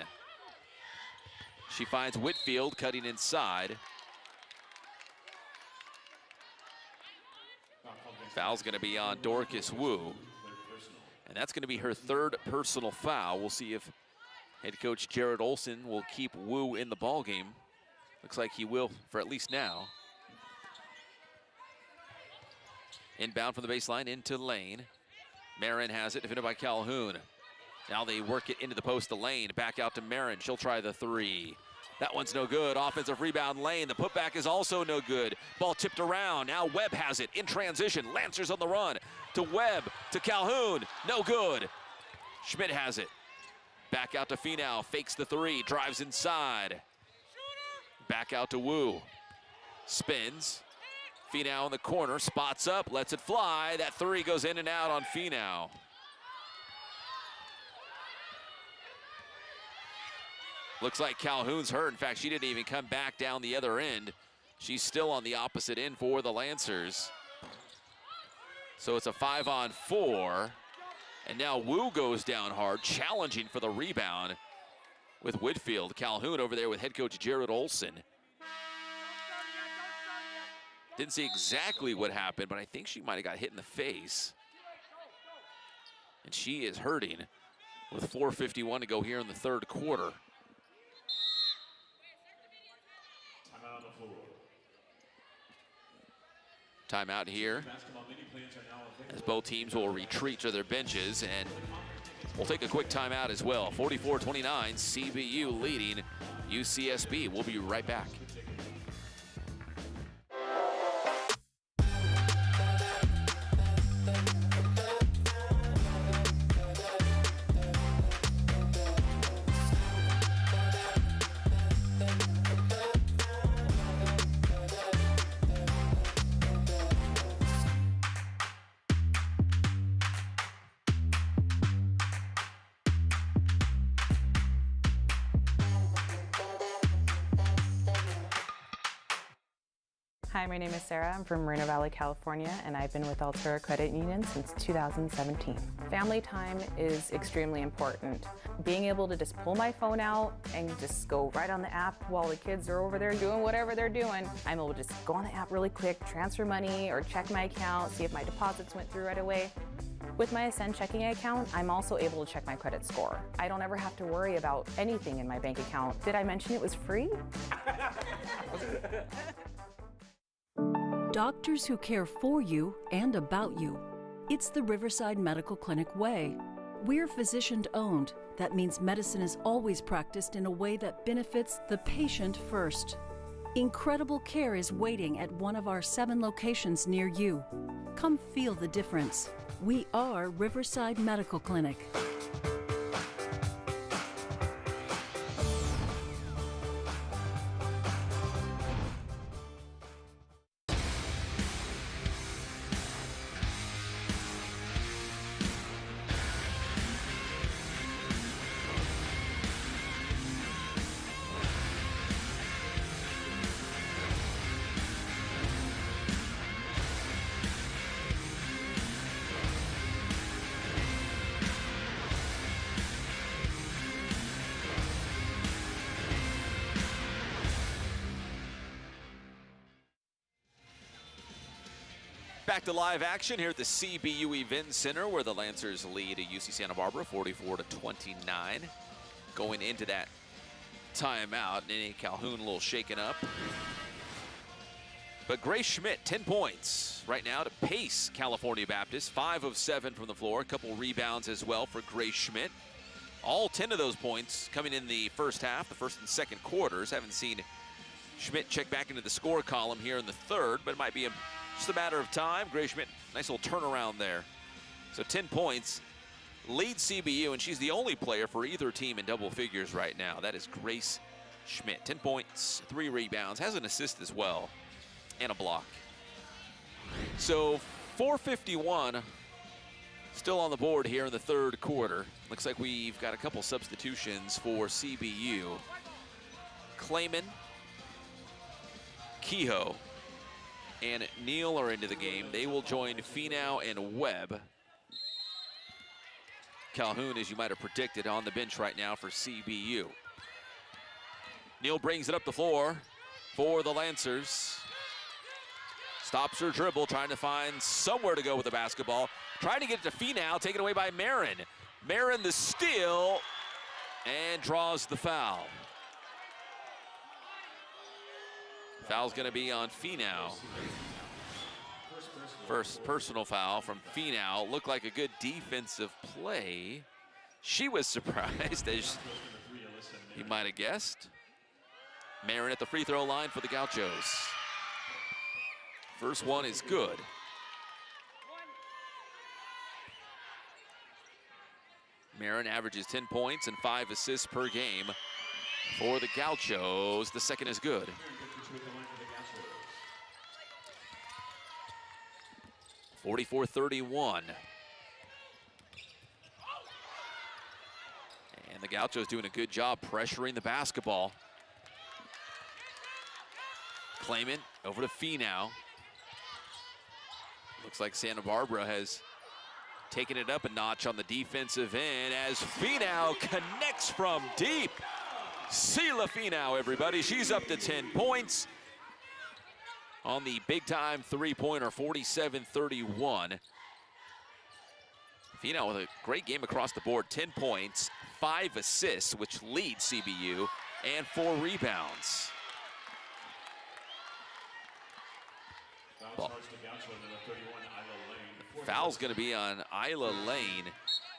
She finds Whitfield cutting inside. Foul's going to be on Dorcas Wu. And that's going to be her third personal foul. We'll see if head coach Jared Olson will keep Wu in the ballgame. Looks like he will for at least now. Inbound from the baseline into Lane. Marin has it, defended by Calhoun. Now they work it into the post to Lane. Back out to Marin. She'll try the three. That one's no good. Offensive rebound, Lane. The putback is also no good. Ball tipped around. Now Webb has it in transition. Lancers on the run to Webb, to Calhoun. No good. Schmidt has it. Back out to Finau. Fakes the three. Drives inside. Back out to Wu. Spins. Finau in the corner, spots up, lets it fly. That three goes in and out on Finau. Looks like Calhoun's hurt. In fact, she didn't even come back down the other end. She's still on the opposite end for the Lancers. So it's a 5-on-4. And now Wu goes down hard, challenging for the rebound with Whitfield. Calhoun over there with head coach Jared Olson. Didn't see exactly what happened, but I think she might have got hit in the face. And she is hurting with 4:51 to go here in the third quarter. Timeout on the floor. Timeout here as both teams will retreat to their benches, and we'll take a quick timeout as well. 44-29, CBU leading UCSB. We'll be right back. Hi, my name is Sarah. I'm from Moreno Valley, California, and I've been with Altura Credit Union since 2017. Family time is extremely important. Being able to just pull my phone out and just go right on the app while the kids are over there doing whatever they're doing, I'm able to just go on the app really quick, transfer money, or check my account, see if my deposits went through right away. With my Ascend checking account, I'm also able to check my credit score. I don't ever have to worry about anything in my bank account. Did I mention it was free? Doctors who care for you and about you. It's the Riverside Medical Clinic way. We're physician-owned. That means medicine is always practiced in a way that benefits the patient first. Incredible care is waiting at one of our 7 locations near you. Come feel the difference. We are Riverside Medical Clinic. back to live action here at the CBU Event Center, where the Lancers lead UC Santa Barbara 44-29. Going into that timeout, Nene Calhoun a little shaken up. But Grace Schmidt, 10 points right now to pace California Baptist. 5 of 7 from the floor. A couple rebounds as well for Grace Schmidt. All 10 of those points coming in the first half, the first and second quarters. Haven't seen Schmidt check back into the score column here in the third, but it might be just a matter of time. Grace Schmidt, nice little turnaround there. So 10 points, leads CBU, and she's the only player for either team in double figures right now. That is Grace Schmidt. 10 points, 3 rebounds, has an assist as well, and a block. So 4:51 still on the board here in the third quarter. Looks like we've got a couple substitutions for CBU. Clayman, Kehoe, and Neal are into the game. They will join Finau and Webb. Calhoun, as you might have predicted, on the bench right now for CBU. Neal brings it up the floor for the Lancers. Stops her dribble, trying to find somewhere to go with the basketball. Trying to get it to Finau, taken away by Marin. Marin the steal, and draws the foul. Foul's gonna be on Finau. First personal foul from Finau. Looked like a good defensive play. She was surprised, as you might have guessed. Marin at the free throw line for the Gauchos. First one is good. Marin averages 10 points and 5 assists per game for the Gauchos. The second is good. 44-31. And the Gauchos doing a good job pressuring the basketball. Clayman over to Finau. Looks like Santa Barbara has taken it up a notch on the defensive end as Finau connects from deep. Sela Finau, everybody. She's up to 10 points on the big-time three-pointer, 47-31. Finau with a great game across the board. 10 points, 5 assists, which leads CBU, and 4 rebounds. Foul's going to be on Isla Lane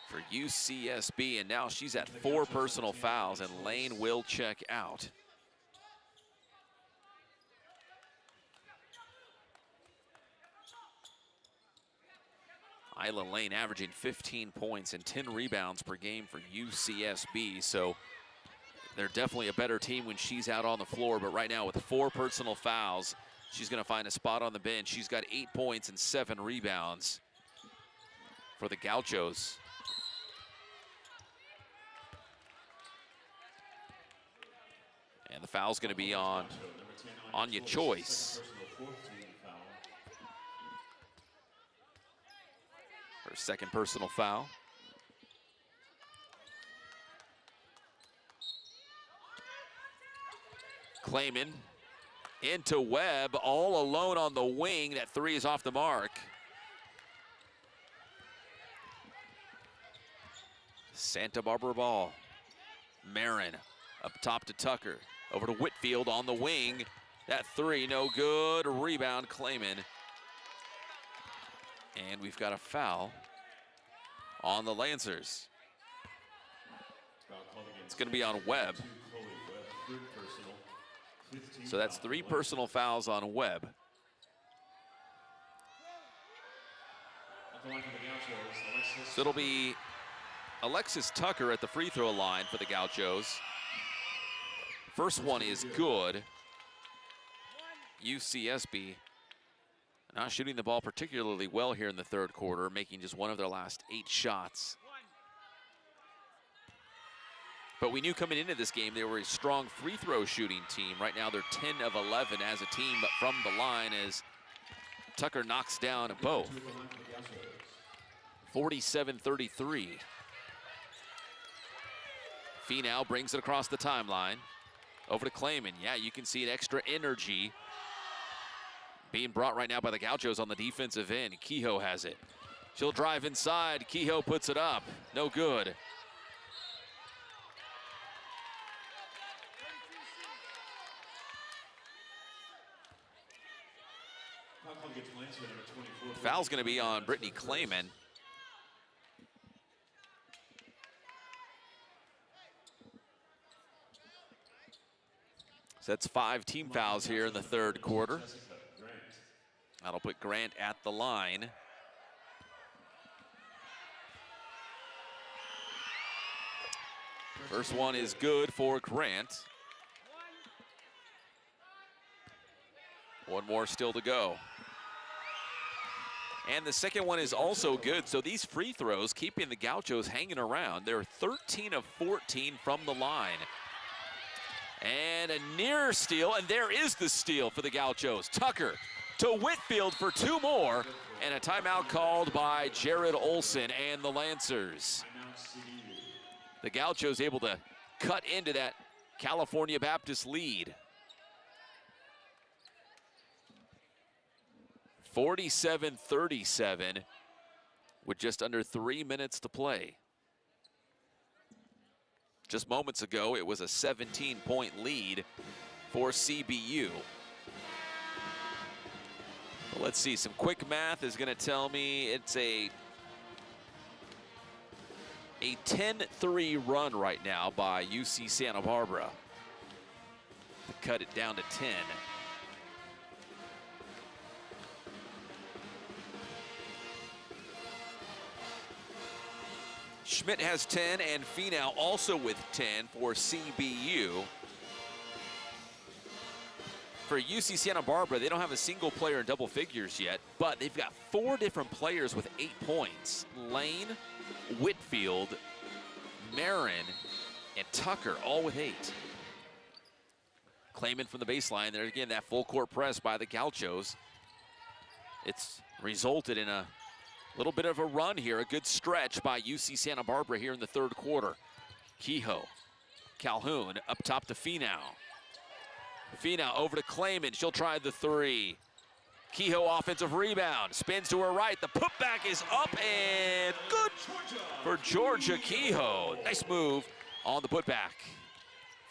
for UCSB, and now she's at 4 personal fouls, and Lane will check out. Isla Lane averaging 15 points and 10 rebounds per game for UCSB, so they're definitely a better team when she's out on the floor, but right now with 4 personal fouls, she's going to find a spot on the bench. She's got 8 points and 7 rebounds for the Gauchos. And the foul's going to be on Anya Choice. Her second personal foul. Clayman into Webb, all alone on the wing. That 3 is off the mark. Santa Barbara ball. Marin up top to Tucker. Over to Whitfield on the wing. That 3, no good. Rebound, Clayman. And we've got a foul on the Lancers. It's going to be on Webb. So that's 3 personal fouls on Webb. So it'll be Alexis Tucker at the free throw line for the Gauchos. First one is good. UCSB not shooting the ball particularly well here in the third quarter, making just 1 of their last 8 shots. But we knew coming into this game they were a strong free throw shooting team. Right now they're 10 of 11 as a team, but from the line as Tucker knocks down both. 47-33. Finau brings it across the timeline. Over to Clayman. Yeah, you can see an extra energy being brought right now by the Gauchos on the defensive end. Kehoe has it. She'll drive inside. Kehoe puts it up. No good. Foul's going to be on Brittany Clayman. So that's 5 team fouls here in the third quarter. That'll put Grant at the line. First one is good for Grant. One more still to go. And the second one is also good. So these free throws keeping the Gauchos hanging around. They're 13 of 14 from the line. And a near steal, and there is the steal for the Gauchos. Tucker to Whitfield for 2 more, and a timeout called by Jared Olson and the Lancers. The Gauchos able to cut into that California Baptist lead. 47-37 with just under 3 minutes to play. Just moments ago, it was a 17-point lead for CBU. But let's see, some quick math is going to tell me it's a 10-3 run right now by UC Santa Barbara to cut it down to 10. Schmidt has 10, and Finau also with 10 for CBU. For UC Santa Barbara, they don't have a single player in double figures yet, but they've got 4 different players with 8 points. Lane, Whitfield, Marin, and Tucker, all with 8. Clayman from the baseline. There again, that full court press by the Gauchos. It's resulted in a little bit of a run here, a good stretch by UC Santa Barbara here in the third quarter. Kehoe, Calhoun up top to Finau. Finau over to Clayman, she'll try the 3. Kehoe offensive rebound, spins to her right, the putback is up and good for Georgia Kehoe. Nice move on the putback.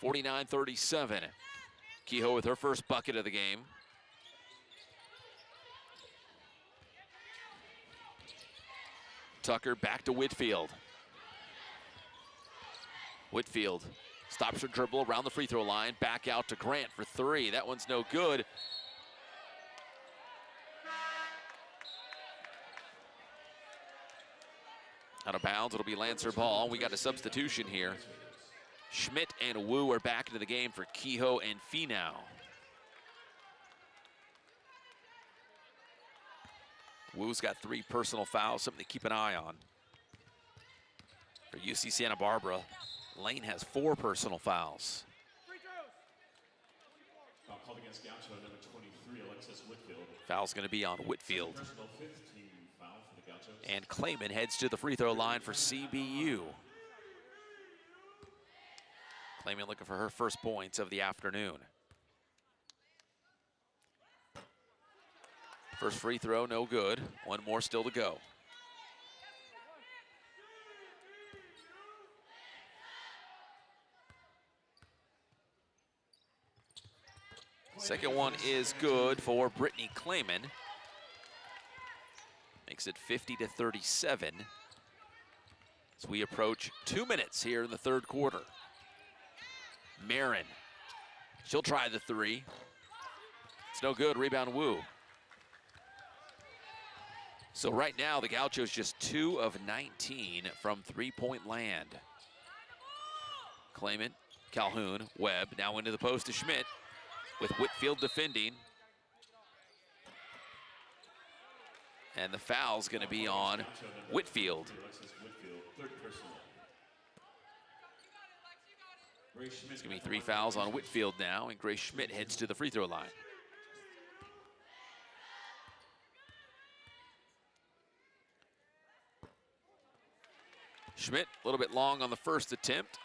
49-37. Kehoe with her first bucket of the game. Tucker back to Whitfield. Whitfield stops her dribble around the free throw line, back out to Grant for 3. That one's no good. Out of bounds, it'll be Lancer ball. We got a substitution here. Schmidt and Wu are back into the game for Kehoe and Finau. Wu's got 3 personal fouls, something to keep an eye on. For UC Santa Barbara, Lane has 4 personal fouls. Foul called against Gaucho, number 23, Alexis Whitfield. Foul's going to be on Whitfield. Personal 5th team foul for the Gauchos. And Clayman heads to the free throw line for CBU. Clayman looking for her first points of the afternoon. First free throw, no good. 1 more still to go. Second one is good for Brittany Clayman. Makes it 50-37 as we approach 2 minutes here in the third quarter. Marin, she'll try the 3. It's no good, rebound Wu. So right now, the Gauchos just 2 of 19 from 3-point land. Clayman, Calhoun, Webb, now into the post to Schmidt with Whitfield defending. And the foul's gonna be on Whitfield. It's gonna be 3 fouls on Whitfield now, and Grace Schmidt heads to the free throw line. Schmidt, a little bit long on the first attempt.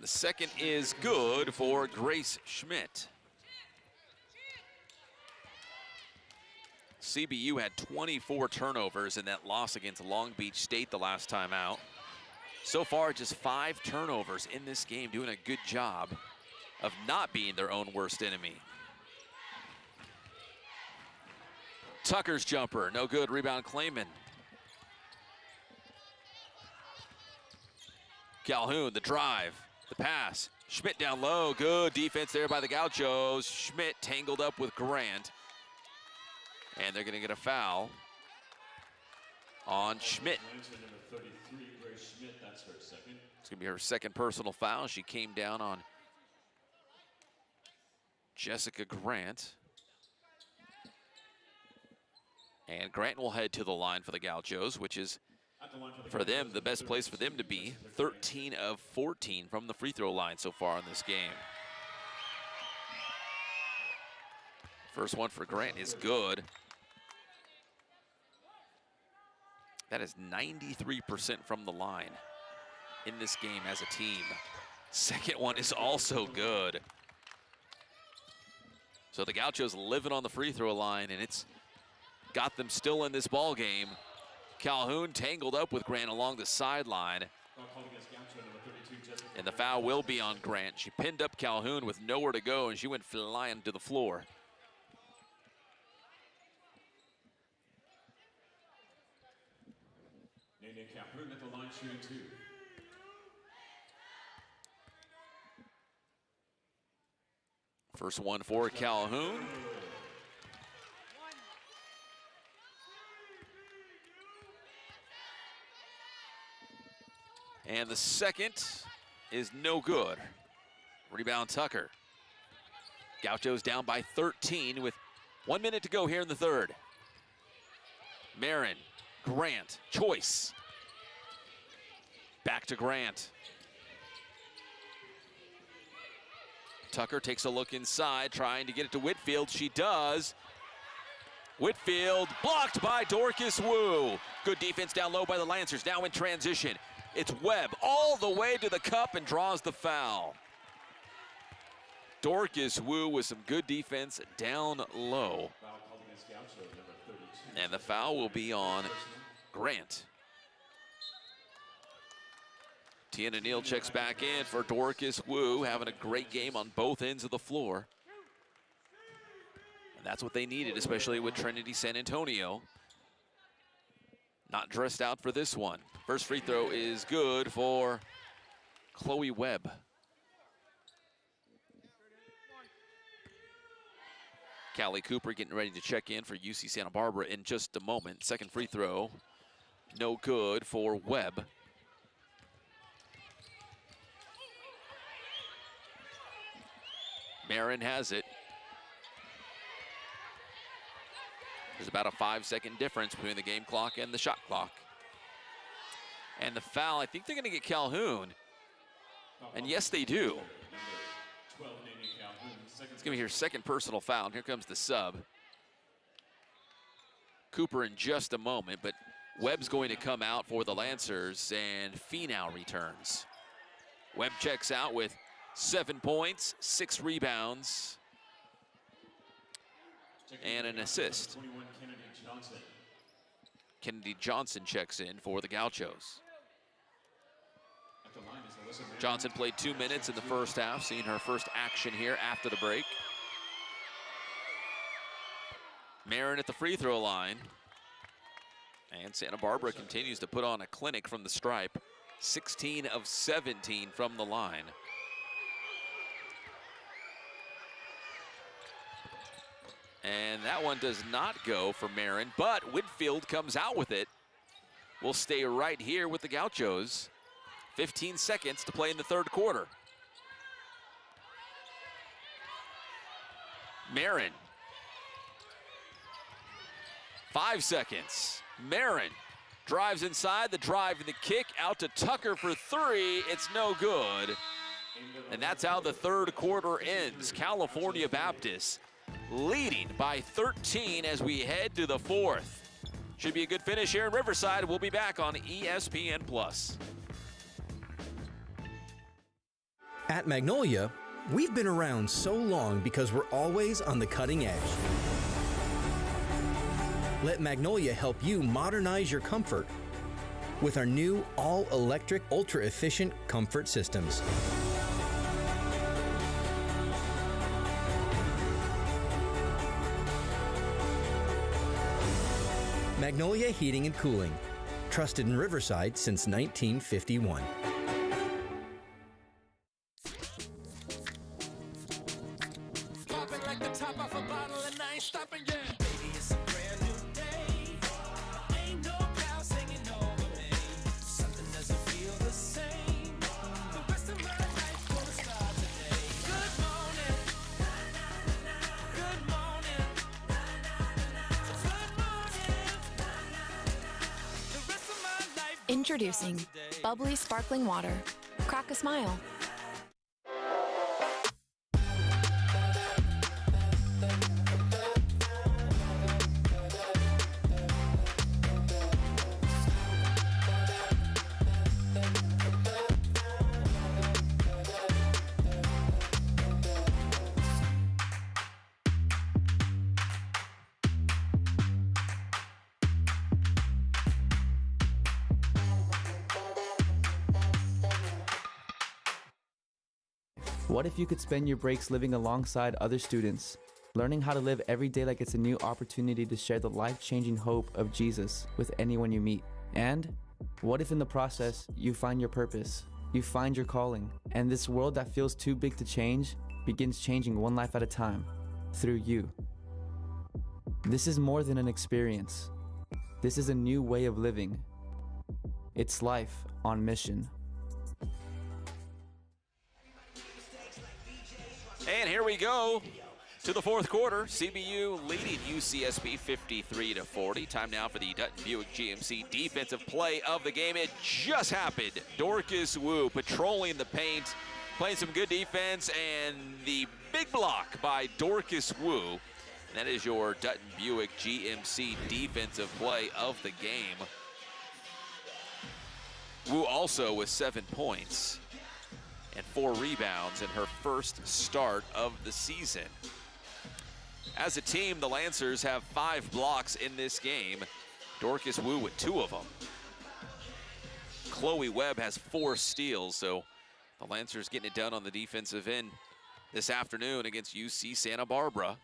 And the second is good for Grace Schmidt. CBU had 24 turnovers in that loss against Long Beach State the last time out. So far, just 5 turnovers in this game, doing a good job of not being their own worst enemy. Tucker's jumper, no good, rebound Clayman. Calhoun, the drive, the pass. Schmidt down low, good defense there by the Gauchos. Schmidt tangled up with Grant. And they're gonna get a foul on Schmidt. It's gonna be her second personal foul. She came down on Jessica Grant. And Grant will head to the line for the Gauchos, which is, for them, the best place for them to be. 13 of 14 from the free throw line so far in this game. First one for Grant is good. That is 93% from the line in this game as a team. Second one is also good. So the Gauchos living on the free throw line, and it's got them still in this ball game. Calhoun tangled up with Grant along the sideline. And the foul will be on Grant. She pinned up Calhoun with nowhere to go, and she went flying to the floor. Calhoun at the line shooting 2. First one for Calhoun. And the second is no good. Rebound Tucker. Gauchos down by 13 with 1 minute to go here in the third. Marin, Grant, choice. Back to Grant. Tucker takes a look inside, trying to get it to Whitfield. She does. Whitfield blocked by Dorcas Wu. Good defense down low by the Lancers. Now in transition. It's Webb all the way to the cup and draws the foul. Dorcas Wu with some good defense down low. And the foul will be on Grant. Tiana Neal checks back in for Dorcas Wu, having a great game on both ends of the floor. And that's what they needed, especially with Trinity San Antonio. Not dressed out for this one. First free throw is good for Chloe Webb. Callie Cooper getting ready to check in for UC Santa Barbara in just a moment. Second free throw, no good for Webb. Marin has it. There's about a 5-second difference between the game clock and the shot clock. And the foul, I think they're gonna get Calhoun. And yes, they do. It's gonna be her second personal foul. And here comes the sub. Cooper in just a moment, but Webb's going to come out for the Lancers, and Finau returns. Webb checks out with 7 points, 6 rebounds, and an assist. Kennedy Johnson checks in for the Gauchos. Johnson played 2 minutes in the first half, seeing her first action here after the break. Marin at the free throw line. And Santa Barbara continues to put on a clinic from the stripe. 16 of 17 from the line. And that one does not go for Marin, but Whitfield comes out with it. We'll stay right here with the Gauchos. 15 seconds to play in the third quarter. Marin. 5 seconds. Marin drives inside, the drive and the kick out to Tucker for 3. It's no good. And that's how the third quarter ends. California Baptist leading by 13 as we head to the fourth. Should be a good finish here in Riverside. We'll be back on ESPN+. At Magnolia, we've been around so long because we're always on the cutting edge. Let Magnolia help you modernize your comfort with our new all-electric, ultra-efficient comfort systems. Magnolia Heating and Cooling, trusted in Riverside since 1951. Introducing bubbly sparkling water. Crack a smile. What if you could spend your breaks living alongside other students, learning how to live every day like it's a new opportunity to share the life-changing hope of Jesus with anyone you meet? And what if in the process you find your purpose, you find your calling, and this world that feels too big to change begins changing one life at a time through you? This is more than an experience. This is a new way of living. It's life on mission. And here we go to the fourth quarter. CBU leading UCSB 53-40. Time now for the Dutton Buick GMC defensive play of the game. It just happened. Dorcas Wu patrolling the paint, playing some good defense, and the big block by Dorcas Wu. And that is your Dutton Buick GMC defensive play of the game. Wu also with 7 points and 4 rebounds in her first start of the season. As a team, the Lancers have 5 blocks in this game. Dorcas Wu with 2 of them. Chloe Webb has 4 steals, so the Lancers getting it done on the defensive end this afternoon against UC Santa Barbara.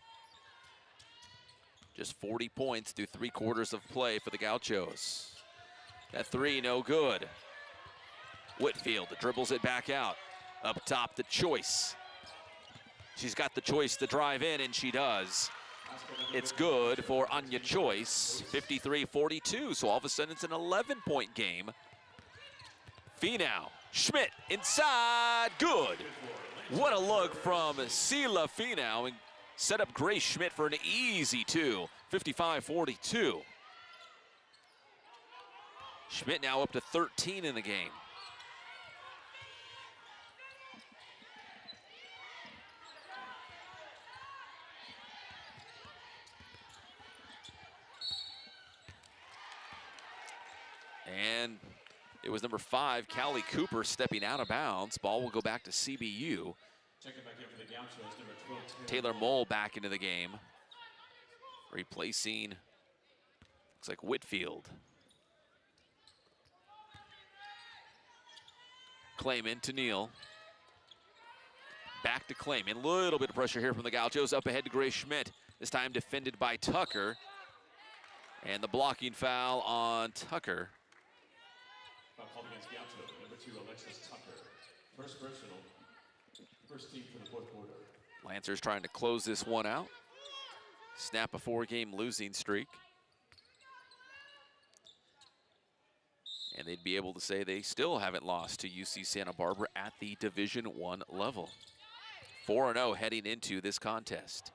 Just 40 points through 3 quarters of play for the Gauchos. That 3, no good. Whitfield dribbles it back out. Up top, the choice. She's got the choice to drive in, and she does. It's good for Anya Choice, 53-42. So all of a sudden, it's an 11-point game. Finau, Schmidt inside, good. What a look from Sela Finau, and set up Grace Schmidt for an easy 2, 55-42. Schmidt now up to 13 in the game. And it was number 5, Callie Cooper, stepping out of bounds. Ball will go back to CBU. Checking back in for the Gauchos, number 12, Taylor Mole back into the game. Replacing, looks like Whitfield. Clayman to Neal. Back to Clayman. A little bit of pressure here from the Gauchos. Up ahead to Grace Schmidt. This time defended by Tucker. And the blocking foul on Tucker. Foul called against Gaucho, number 2, Alexis Tucker. First personal, first team for the fourth quarter. Lancers trying to close this one out. Snap a 4-game losing streak. And they'd be able to say they still haven't lost to UC Santa Barbara at the Division I level. 4-0 heading into this contest.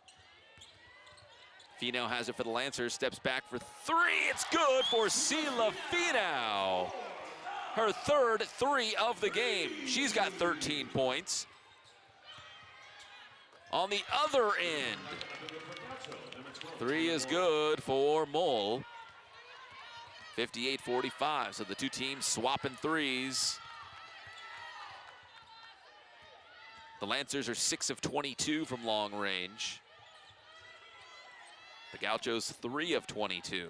Finau has it for the Lancers, steps back for 3. It's good for Sela Finau. Her third 3 of the game. She's got 13 points. On the other end, 3 is good for Mole. 58-45, so the two teams swapping threes. The Lancers are 6 of 22 from long range. The Gauchos 3 of 22.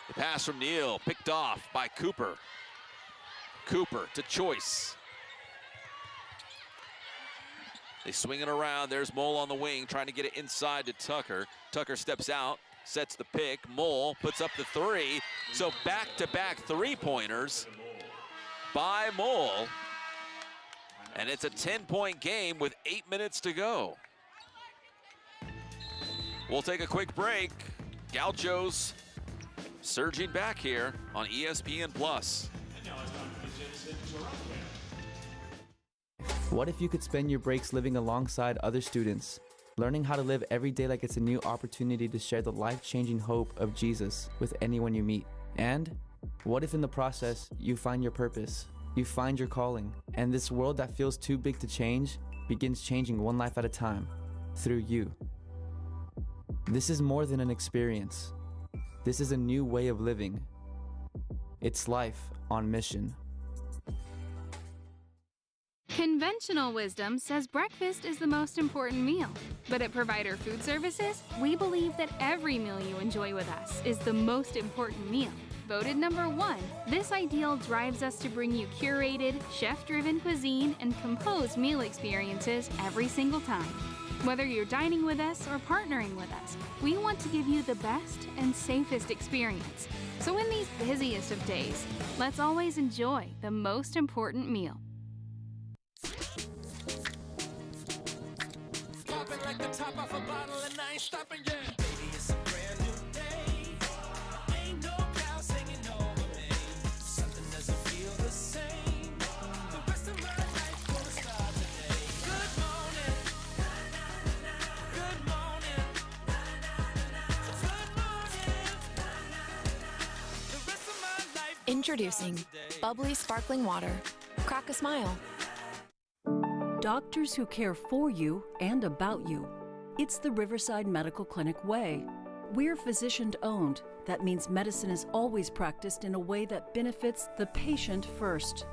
The pass from Neal, picked off by Cooper. Cooper to Choice. They swing it around. There's Mole on the wing, trying to get it inside to Tucker. Tucker steps out, sets the pick. Mole puts up the three. So back-to-back three-pointers by Mole. And it's a 10-point game with 8 minutes to go. We'll take a quick break. Gauchos surging back here on ESPN+. What if you could spend your breaks living alongside other students, learning how to live every day like it's a new opportunity to share the life-changing hope of Jesus with anyone you meet? And what if in the process you find your purpose, you find your calling, and this world that feels too big to change begins changing one life at a time through you? This is more than an experience. This is a new way of living. It's life on mission. Conventional wisdom says breakfast is the most important meal. But at Provider Food Services, we believe that every meal you enjoy with us is the most important meal. Voted #1, this ideal drives us to bring you curated, chef-driven cuisine and composed meal experiences every single time. Whether you're dining with us or partnering with us, we want to give you the best and safest experience. So in these busiest of days, let's always enjoy the most important meal. Popping like the top off a bottle and I ain't stopping yet. Baby, it's a brand new day. Ain't no cloud singing over me. Something doesn't feel the same. The rest of my life gonna start today. Good morning. Good morning. Good morning. The rest of my life. Introducing bubbly sparkling water. Crack a smile. Doctors who care for you and about you. It's the Riverside Medical Clinic way. We're physician-owned. That means medicine is always practiced in a way that benefits the patient first.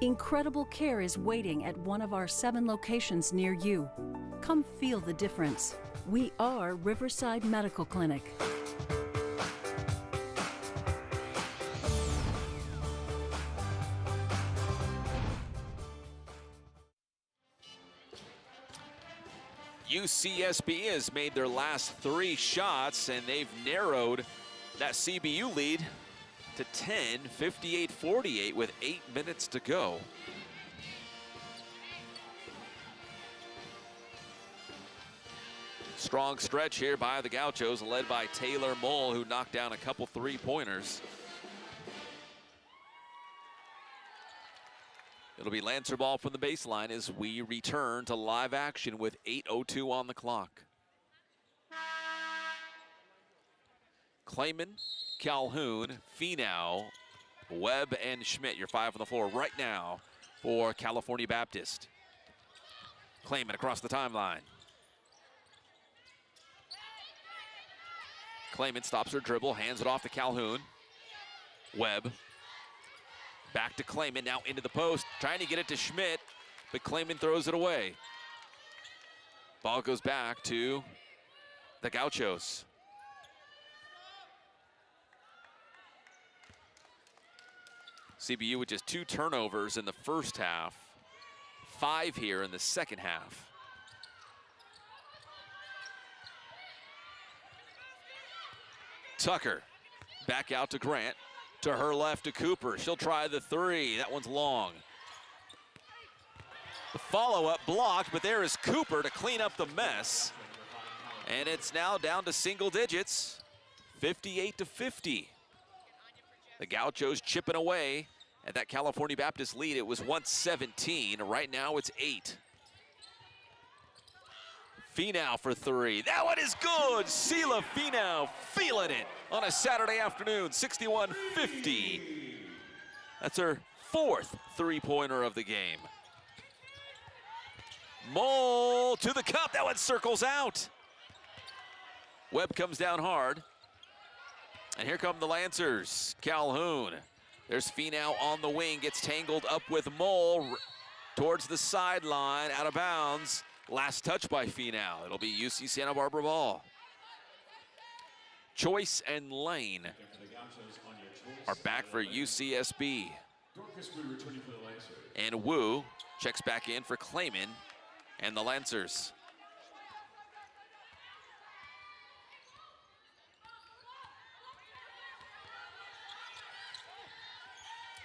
Incredible care is waiting at one of our 7 locations near you. Come feel the difference. We are Riverside Medical Clinic. UCSB has made their last 3 shots, and they've narrowed that CBU lead to 10, 58-48 with 8 minutes to go. Strong stretch here by the Gauchos, led by Taylor Mole, who knocked down a couple 3-pointers. It'll be Lancer ball from the baseline as we return to live action with 8:02 on the clock. Clayman, Calhoun, Finau, Webb, and Schmidt, your 5 on the floor right now for California Baptist. Clayman across the timeline. Clayman stops her dribble, hands it off to Calhoun. Webb. Back to Clayman, now into the post, trying to get it to Schmidt, but Clayman throws it away. Ball goes back to the Gauchos. CBU with just 2 turnovers in the first half, 5 here in the second half. Tucker, back out to Grant. To her left to Cooper. She'll try the 3. That one's long. The follow-up blocked, but there is Cooper to clean up the mess. And it's now down to single digits, 58-50. The Gauchos chipping away at that California Baptist lead. It was once 17. Right now it's 8. Finau for 3. That one is good. Sela Finau feeling it on a Saturday afternoon, 61-50. That's her 4th 3-pointer of the game. Mole to the cup. That one circles out. Webb comes down hard. And here come the Lancers. Calhoun There's Finau on the wing, gets tangled up with Mole towards the sideline, out of bounds. Last touch by Finau. It'll be UC Santa Barbara ball. Choice and Lane are back for UCSB. And Wu checks back in for Clayman and the Lancers.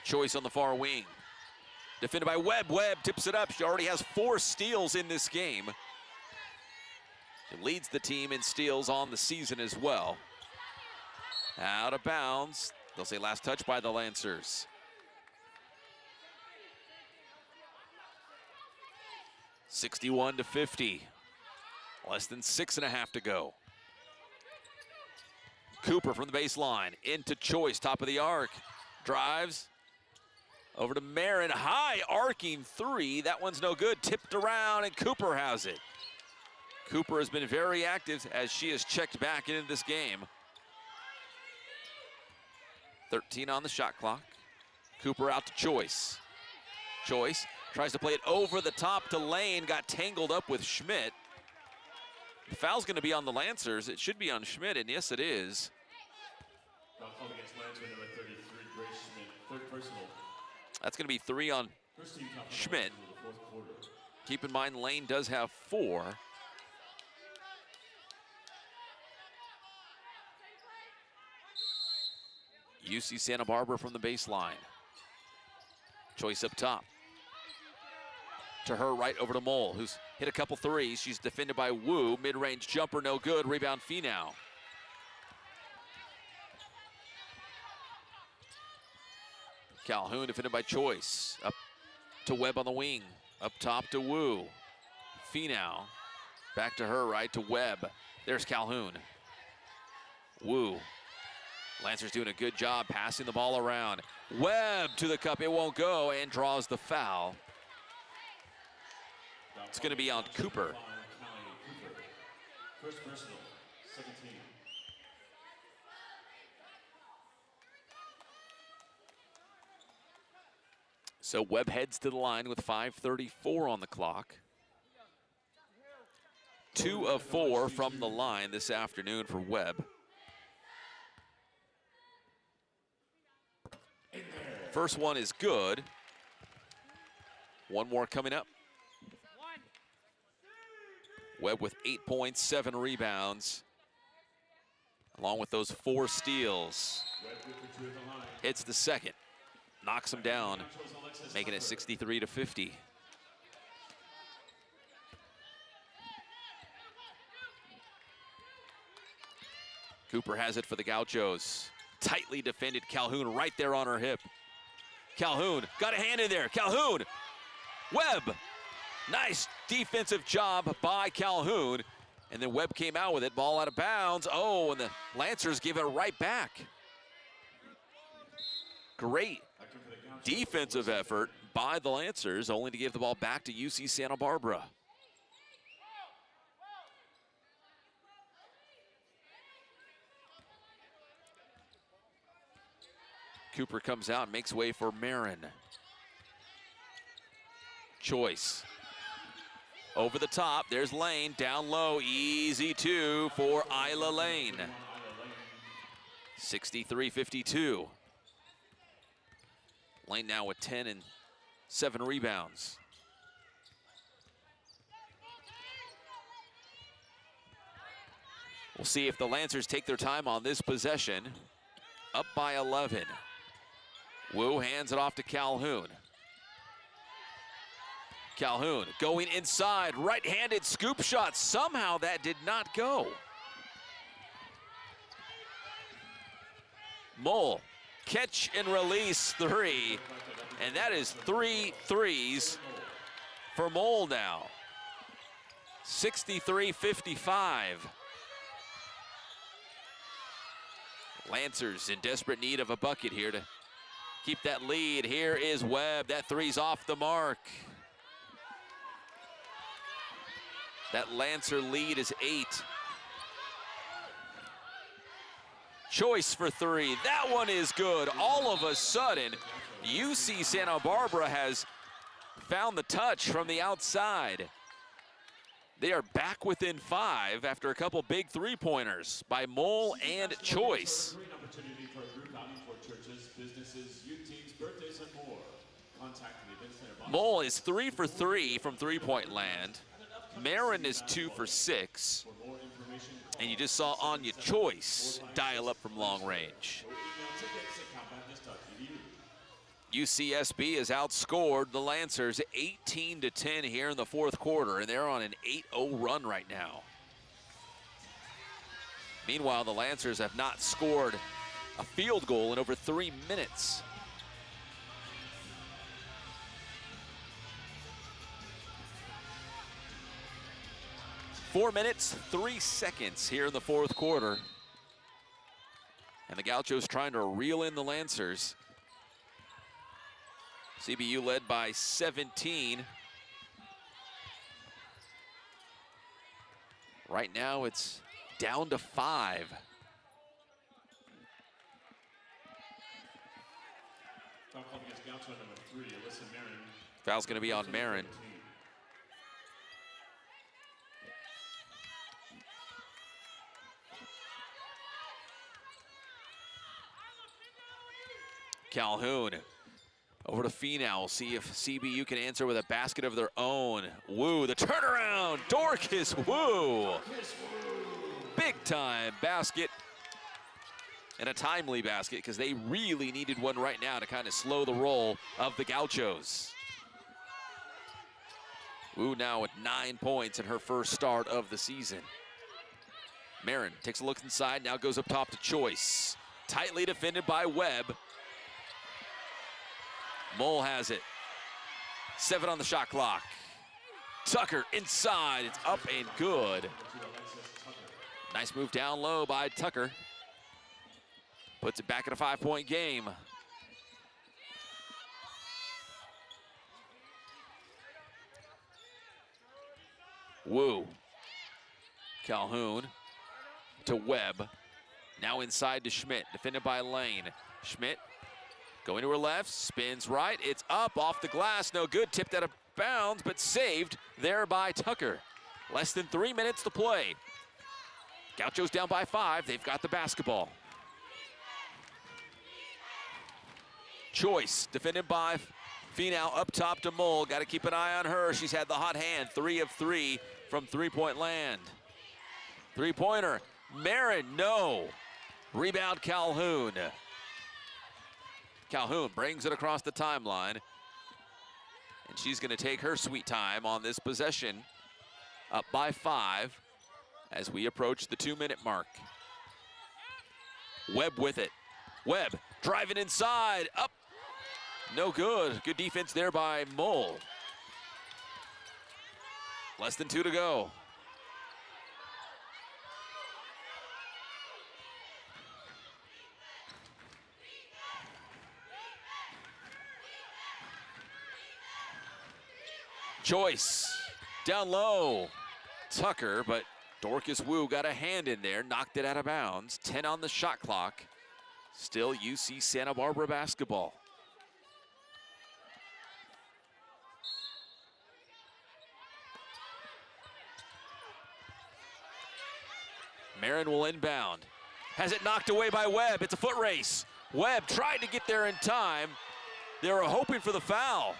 Choice on the far wing. Defended by Webb. Webb tips it up. She already has 4 steals in this game. She leads the team in steals on the season as well. Out of bounds. They'll say last touch by the Lancers. 61-50. Less than 6.5 to go. Cooper from the baseline. Into Choice. Top of the arc. Drives. Over to Marin, high arcing 3. That one's no good. Tipped around, and Cooper has it. Cooper has been very active as she has checked back into this game. 13 on the shot clock. Cooper out to Choice. Choice tries to play it over the top to Lane. Got tangled up with Schmidt. The foul's going to be on the Lancers. It should be on Schmidt, and yes, it is. Foul called against Lancer, number 33, Grace Schmidt, third personal. That's going to be 3 on Schmidt. Keep in mind, Lane does have 4. UC Santa Barbara from the baseline. Choice up top. To her right over to Mole, who's hit a couple threes. She's defended by Wu. Mid-range jumper, no good. Rebound Finau. Calhoun defended by Choice. Up to Webb on the wing. Up top to Wu. Finau. Back to her right to Webb. There's Calhoun. Wu. Lancers doing a good job passing the ball around. Webb to the cup. It won't go, and draws the foul. It's going to be on Cooper. First personal, 17. So Webb heads to the line with 5:34 on the clock. 2 of 4 from the line this afternoon for Webb. First one is good. One more coming up. Webb with 8 points, 7 rebounds, along with those 4 steals. Hits the second, knocks him down, making it 63-50. Cooper has it for the Gauchos. Tightly defended. Calhoun right there on her hip. Calhoun got a hand in there. Calhoun, Webb. Nice defensive job by Calhoun. And then Webb came out with it. Ball out of bounds. Oh, and the Lancers give it right back. Great defensive effort by the Lancers, only to give the ball back to UC Santa Barbara. Cooper comes out and makes way for Marin. Choice. Over the top, there's Lane, down low, easy 2 for Isla Lane. 63-52. Lane now with 10 and 7 rebounds. We'll see if the Lancers take their time on this possession. Up by 11. Wu hands it off to Calhoun. Calhoun going inside, right-handed scoop shot. Somehow that did not go. Mole, catch and release 3. And that is 3 threes for Mole now. 63-55. Lancers in desperate need of a bucket here to keep that lead. Here is Webb. That 3's off the mark. That Lancer lead is 8. Choice for three. That one is good. All of a sudden, UC Santa Barbara has found the touch from the outside. They are back within 5 after a couple big three-pointers by Mole and Choice. Great opportunity for a group outing for churches, businesses, youth teams, birthdays, and more. Contact the Event Center box. Mole is 3 for 3 from three-point land. Marin is 2 for 6. For more information, And you just saw Anya Choice dial up from long range. email tickets at calbaptist.edu. UCSB has outscored the Lancers 18-10 here in the fourth quarter, and they're on an 8-0 run right now. Meanwhile, the Lancers have not scored a field goal in over 3 minutes. Four minutes, 3 seconds here in the fourth quarter. And the Gauchos trying to reel in the Lancers. CBU led by 17. Right now it's down to 5. Foul called against Gaucho number 3, Alyssa Marin. Foul's going to be on Marin. Calhoun over to Finau. See if CBU can answer with a basket of their own. Wu, the turnaround. Dorcas Wu. Big time basket. And a timely basket because they really needed one right now to kind of slow the roll of the Gauchos. Wu now with 9 points in her first start of the season. Marin takes a look inside, now goes up top to Choice. Tightly defended by Webb. Mole has it. 7 on the shot clock. Tucker inside, it's up and good. Nice move down low by Tucker. Puts it back in a 5-point game. Wu. Calhoun to Webb. Now inside to Schmidt, defended by Lane. Schmidt going to her left, spins right, it's up, off the glass, no good, tipped out of bounds, but saved there by Tucker. Less than 3 minutes to play. Gauchos down by 5, they've got the basketball. Choice, defended by Finau, up top to Mole, got to keep an eye on her, she's had the hot hand, 3 of 3 from three-point land. Three-pointer, Marin, no. Rebound Calhoun. Calhoun brings it across the timeline. And she's going to take her sweet time on this possession. Up by 5 as we approach the 2-minute mark. Webb with it. Webb driving inside, up. No good. Good defense there by Mole. Less than 2 to go. Choice, down low, Tucker, but Dorcas Wu got a hand in there, knocked it out of bounds. 10 on the shot clock. Still UC Santa Barbara basketball. Marin will inbound. Has it knocked away by Webb. It's a foot race. Webb tried to get there in time. They were hoping for the foul.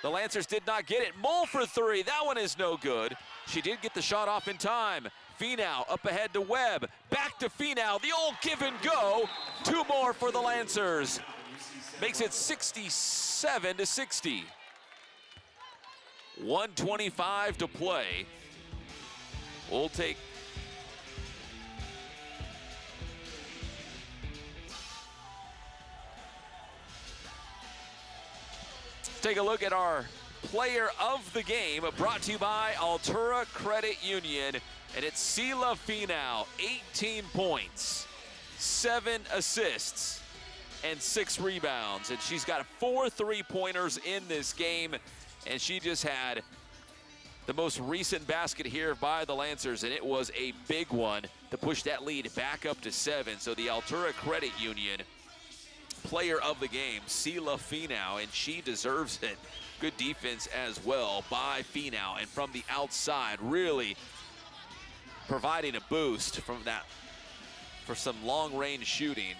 The Lancers did not get it. Mole for 3, that one is no good. She did get the shot off in time. Finau up ahead to Webb. Back to Finau, the old give and go. 2 more for the Lancers. Makes it 67-60. 1:25 to play. We'll take take a look at our player of the game, brought to you by Altura Credit Union, and it's Sela Finau, 18 points, 7 assists, and 6 rebounds. And she's got 4 3-pointers in this game, and she just had the most recent basket here by the Lancers, and it was a big one. The to push that lead back up to 7. So the Altura Credit Union player of the game, Sela Finau, and she deserves it. Good defense as well by Finau, and from the outside, really providing a boost from that for some long-range shooting.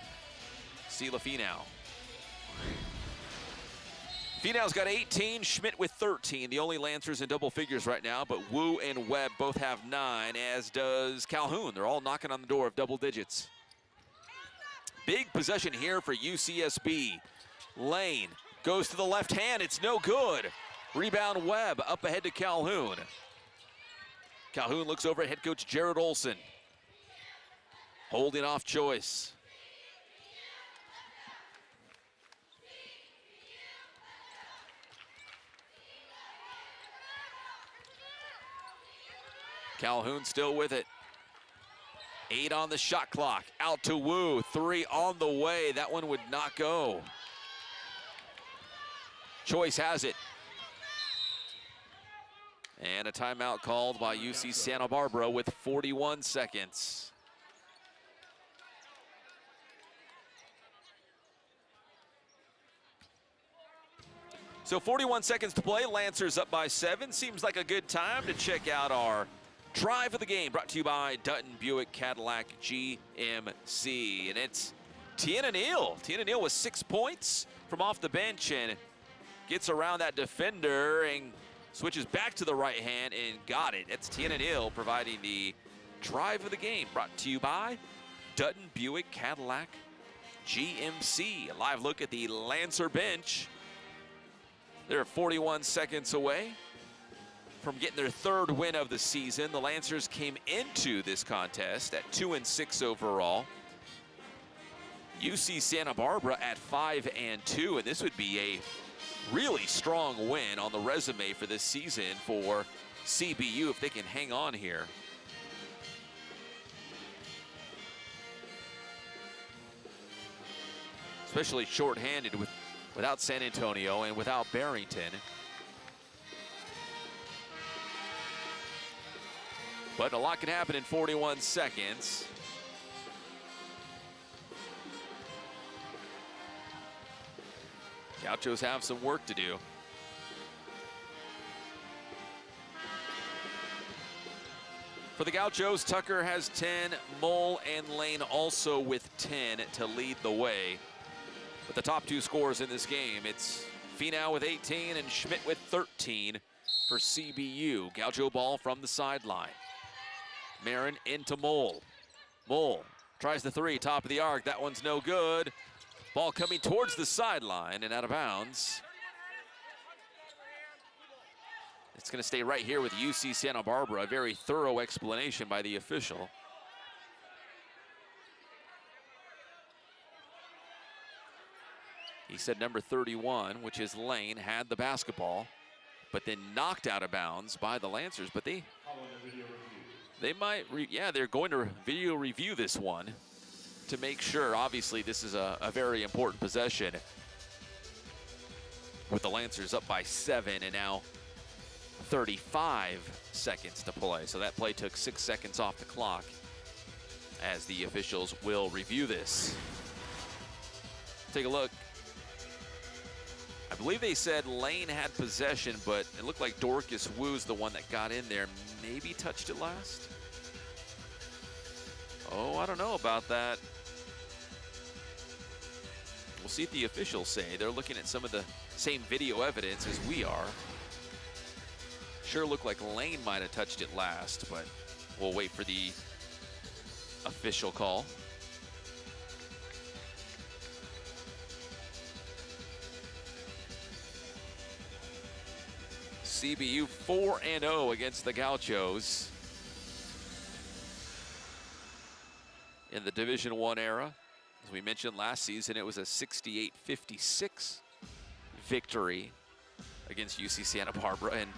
Sela Finau. Finau's got 18, Schmidt with 13. The only Lancers in double figures right now, but Wu and Webb both have 9, as does Calhoun. They're all knocking on the door of double digits. Big possession here for UCSB. Lane goes to the left hand, it's no good. Rebound Webb, up ahead to Calhoun. Calhoun looks over at head coach Jared Olson. Holding off Choice. Calhoun still with it. 8 on the shot clock. Out to Wu. 3 on the way. That one would not go. Choice has it. And a timeout called by UC Santa Barbara with 41 seconds. So 41 seconds to play. Lancers up by 7. Seems like a good time to check out our drive of the game, brought to you by Dutton Buick Cadillac GMC. And it's Tiana Neal. Tiana Neal with 6 points from off the bench and gets around that defender and switches back to the right hand and got it. That's Tiana Neal providing the drive of the game, brought to you by Dutton Buick Cadillac GMC. A live look at the Lancer bench. They're 41 seconds away from getting their 3rd win of the season. The Lancers came into this contest at 2-6 overall. UC Santa Barbara at 5-2, and this would be a really strong win on the resume for this season for CBU if they can hang on here. Especially shorthanded without San Antonio and without Barrington. But a lot can happen in 41 seconds. Gauchos have some work to do. For the Gauchos, Tucker has 10, Mole and Lane also with 10 to lead the way. But the top 2 scorers in this game, it's Finau with 18 and Schmidt with 13 for CBU. Gaucho ball from the sideline. Marin into Mole. Mole tries the 3, top of the arc. That one's no good. Ball coming towards the sideline and out of bounds. It's going to stay right here with UC Santa Barbara. A very thorough explanation by the official. He said number 31, which is Lane, had the basketball, but then knocked out of bounds by the Lancers. But they might, they're going to video review this one to make sure. Obviously, this is a very important possession with the Lancers up by 7 and now 35 seconds to play. So that play took 6 seconds off the clock as the officials will review this. Take a look. I believe they said Lane had possession, but it looked like Dorcas Wu's the one that got in there. Maybe touched it last. Oh, I don't know about that. We'll see what the officials say. They're looking at some of the same video evidence as we are. Sure looked like Lane might have touched it last, but we'll wait for the official call. CBU 4-0 against the Gauchos in the Division I era. As we mentioned last season, it was a 68-56 victory against UC Santa Barbara, and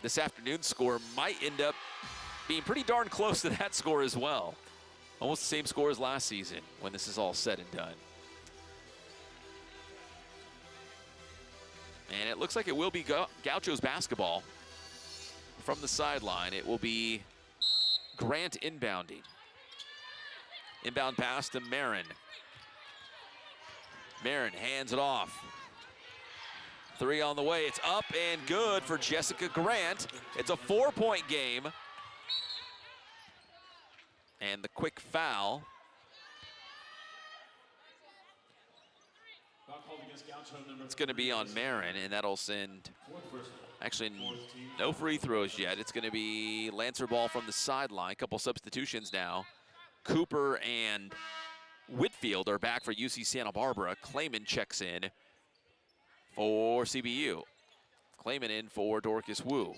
this afternoon's score might end up being pretty darn close to that score as well. Almost the same score as last season when this is all said and done. And it looks like it will be Gauchos basketball from the sideline. It will be Grant inbounding. Inbound pass to Marin. Marin hands it off. 3 on the way. It's up and good for Jessica Grant. It's a 4-point game. And the quick foul. It's going to be on Marin, and that'll send, actually, no free throws yet. It's going to be Lancer ball from the sideline. A couple substitutions now. Cooper and Whitfield are back for UC Santa Barbara. Clayman checks in for CBU. Clayman in for Dorcas Wu.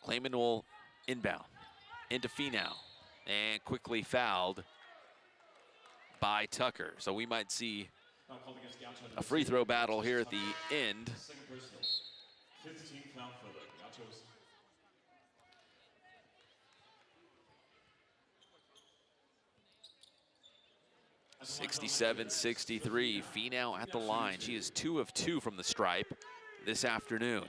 Clayman will inbound into Finau and quickly fouled by Tucker. So we might see a free throw battle here at the end. 67-63, Finau at the line. She is 2 of 2 from the stripe this afternoon.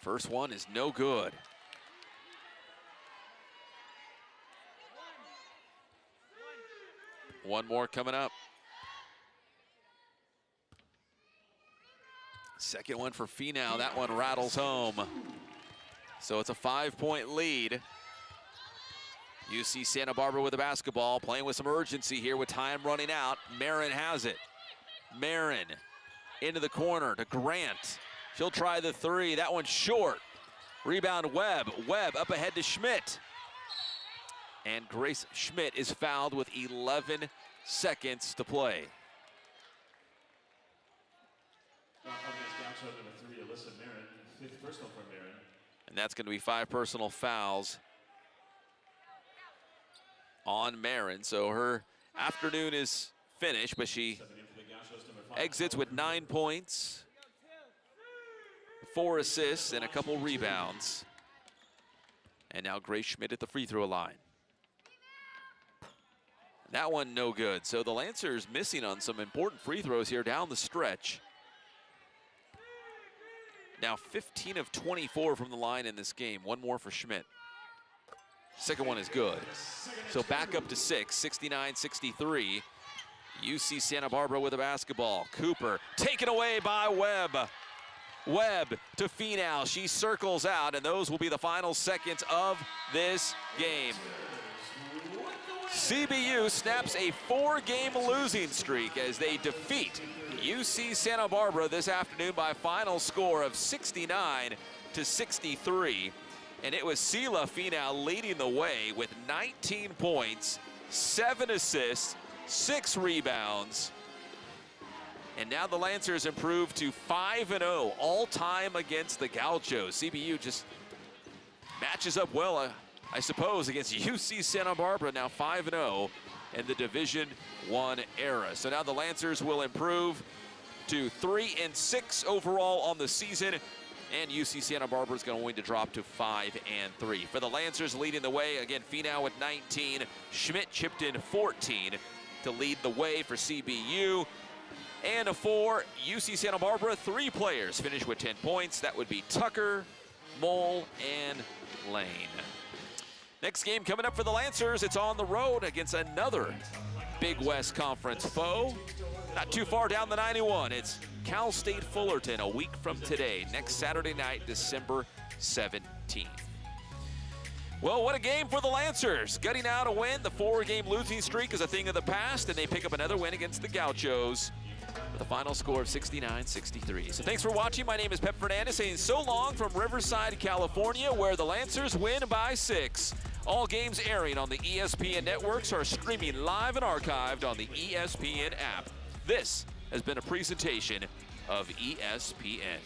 First one is no good. One more coming up. Second one for Finau. That one rattles home. So it's a 5-point lead. UC Santa Barbara with the basketball, playing with some urgency here with time running out. Marin has it. Marin into the corner to Grant. She'll try the 3. That one's short. Rebound Webb. Webb up ahead to Schmidt. And Grace Schmidt is fouled with 11 seconds to play. And that's going to be 5 personal fouls on Marin. So her afternoon is finished, but she exits with 9 points, 4 assists, and a couple rebounds. And now Grace Schmidt at the free throw line. That one no good. So the Lancers missing on some important free throws here down the stretch. Now 15 of 24 from the line in this game. One more for Schmidt. Second one is good. So back up to 6, 69-63. UC Santa Barbara with the basketball. Cooper taken away by Webb. Webb to Finau. She circles out, and those will be the final seconds of this game. CBU snaps a 4-game losing streak as they defeat UC Santa Barbara this afternoon by a final score of 69-63. And it was Sela Finau leading the way with 19 points, 7 assists, 6 rebounds. And now the Lancers improve to 5-0 all-time against the Gauchos. CBU just matches up well, I suppose, against UC Santa Barbara, now 5-0 in the Division I era. So now the Lancers will improve to 3-6 overall on the season, and UC Santa Barbara is going to drop to 5-3. For the Lancers leading the way, again, Finau with 19, Schmidt chipped in 14 to lead the way for CBU. And for UC Santa Barbara, 3 players finish with 10 points. That would be Tucker, Mole, and Lane. Next game coming up for the Lancers. It's on the road against another Big West Conference foe. Not too far down the 91. It's Cal State Fullerton a week from today, next Saturday night, December 17th. Well, what a game for the Lancers. Gutting out a win. The 4-game losing streak is a thing of the past, and they pick up another win against the Gauchos with a final score of 69-63. So thanks for watching. My name is Pep Fernandez saying so long from Riverside, California, where the Lancers win by 6. All games airing on the ESPN networks are streaming live and archived on the ESPN app. This has been a presentation of ESPN.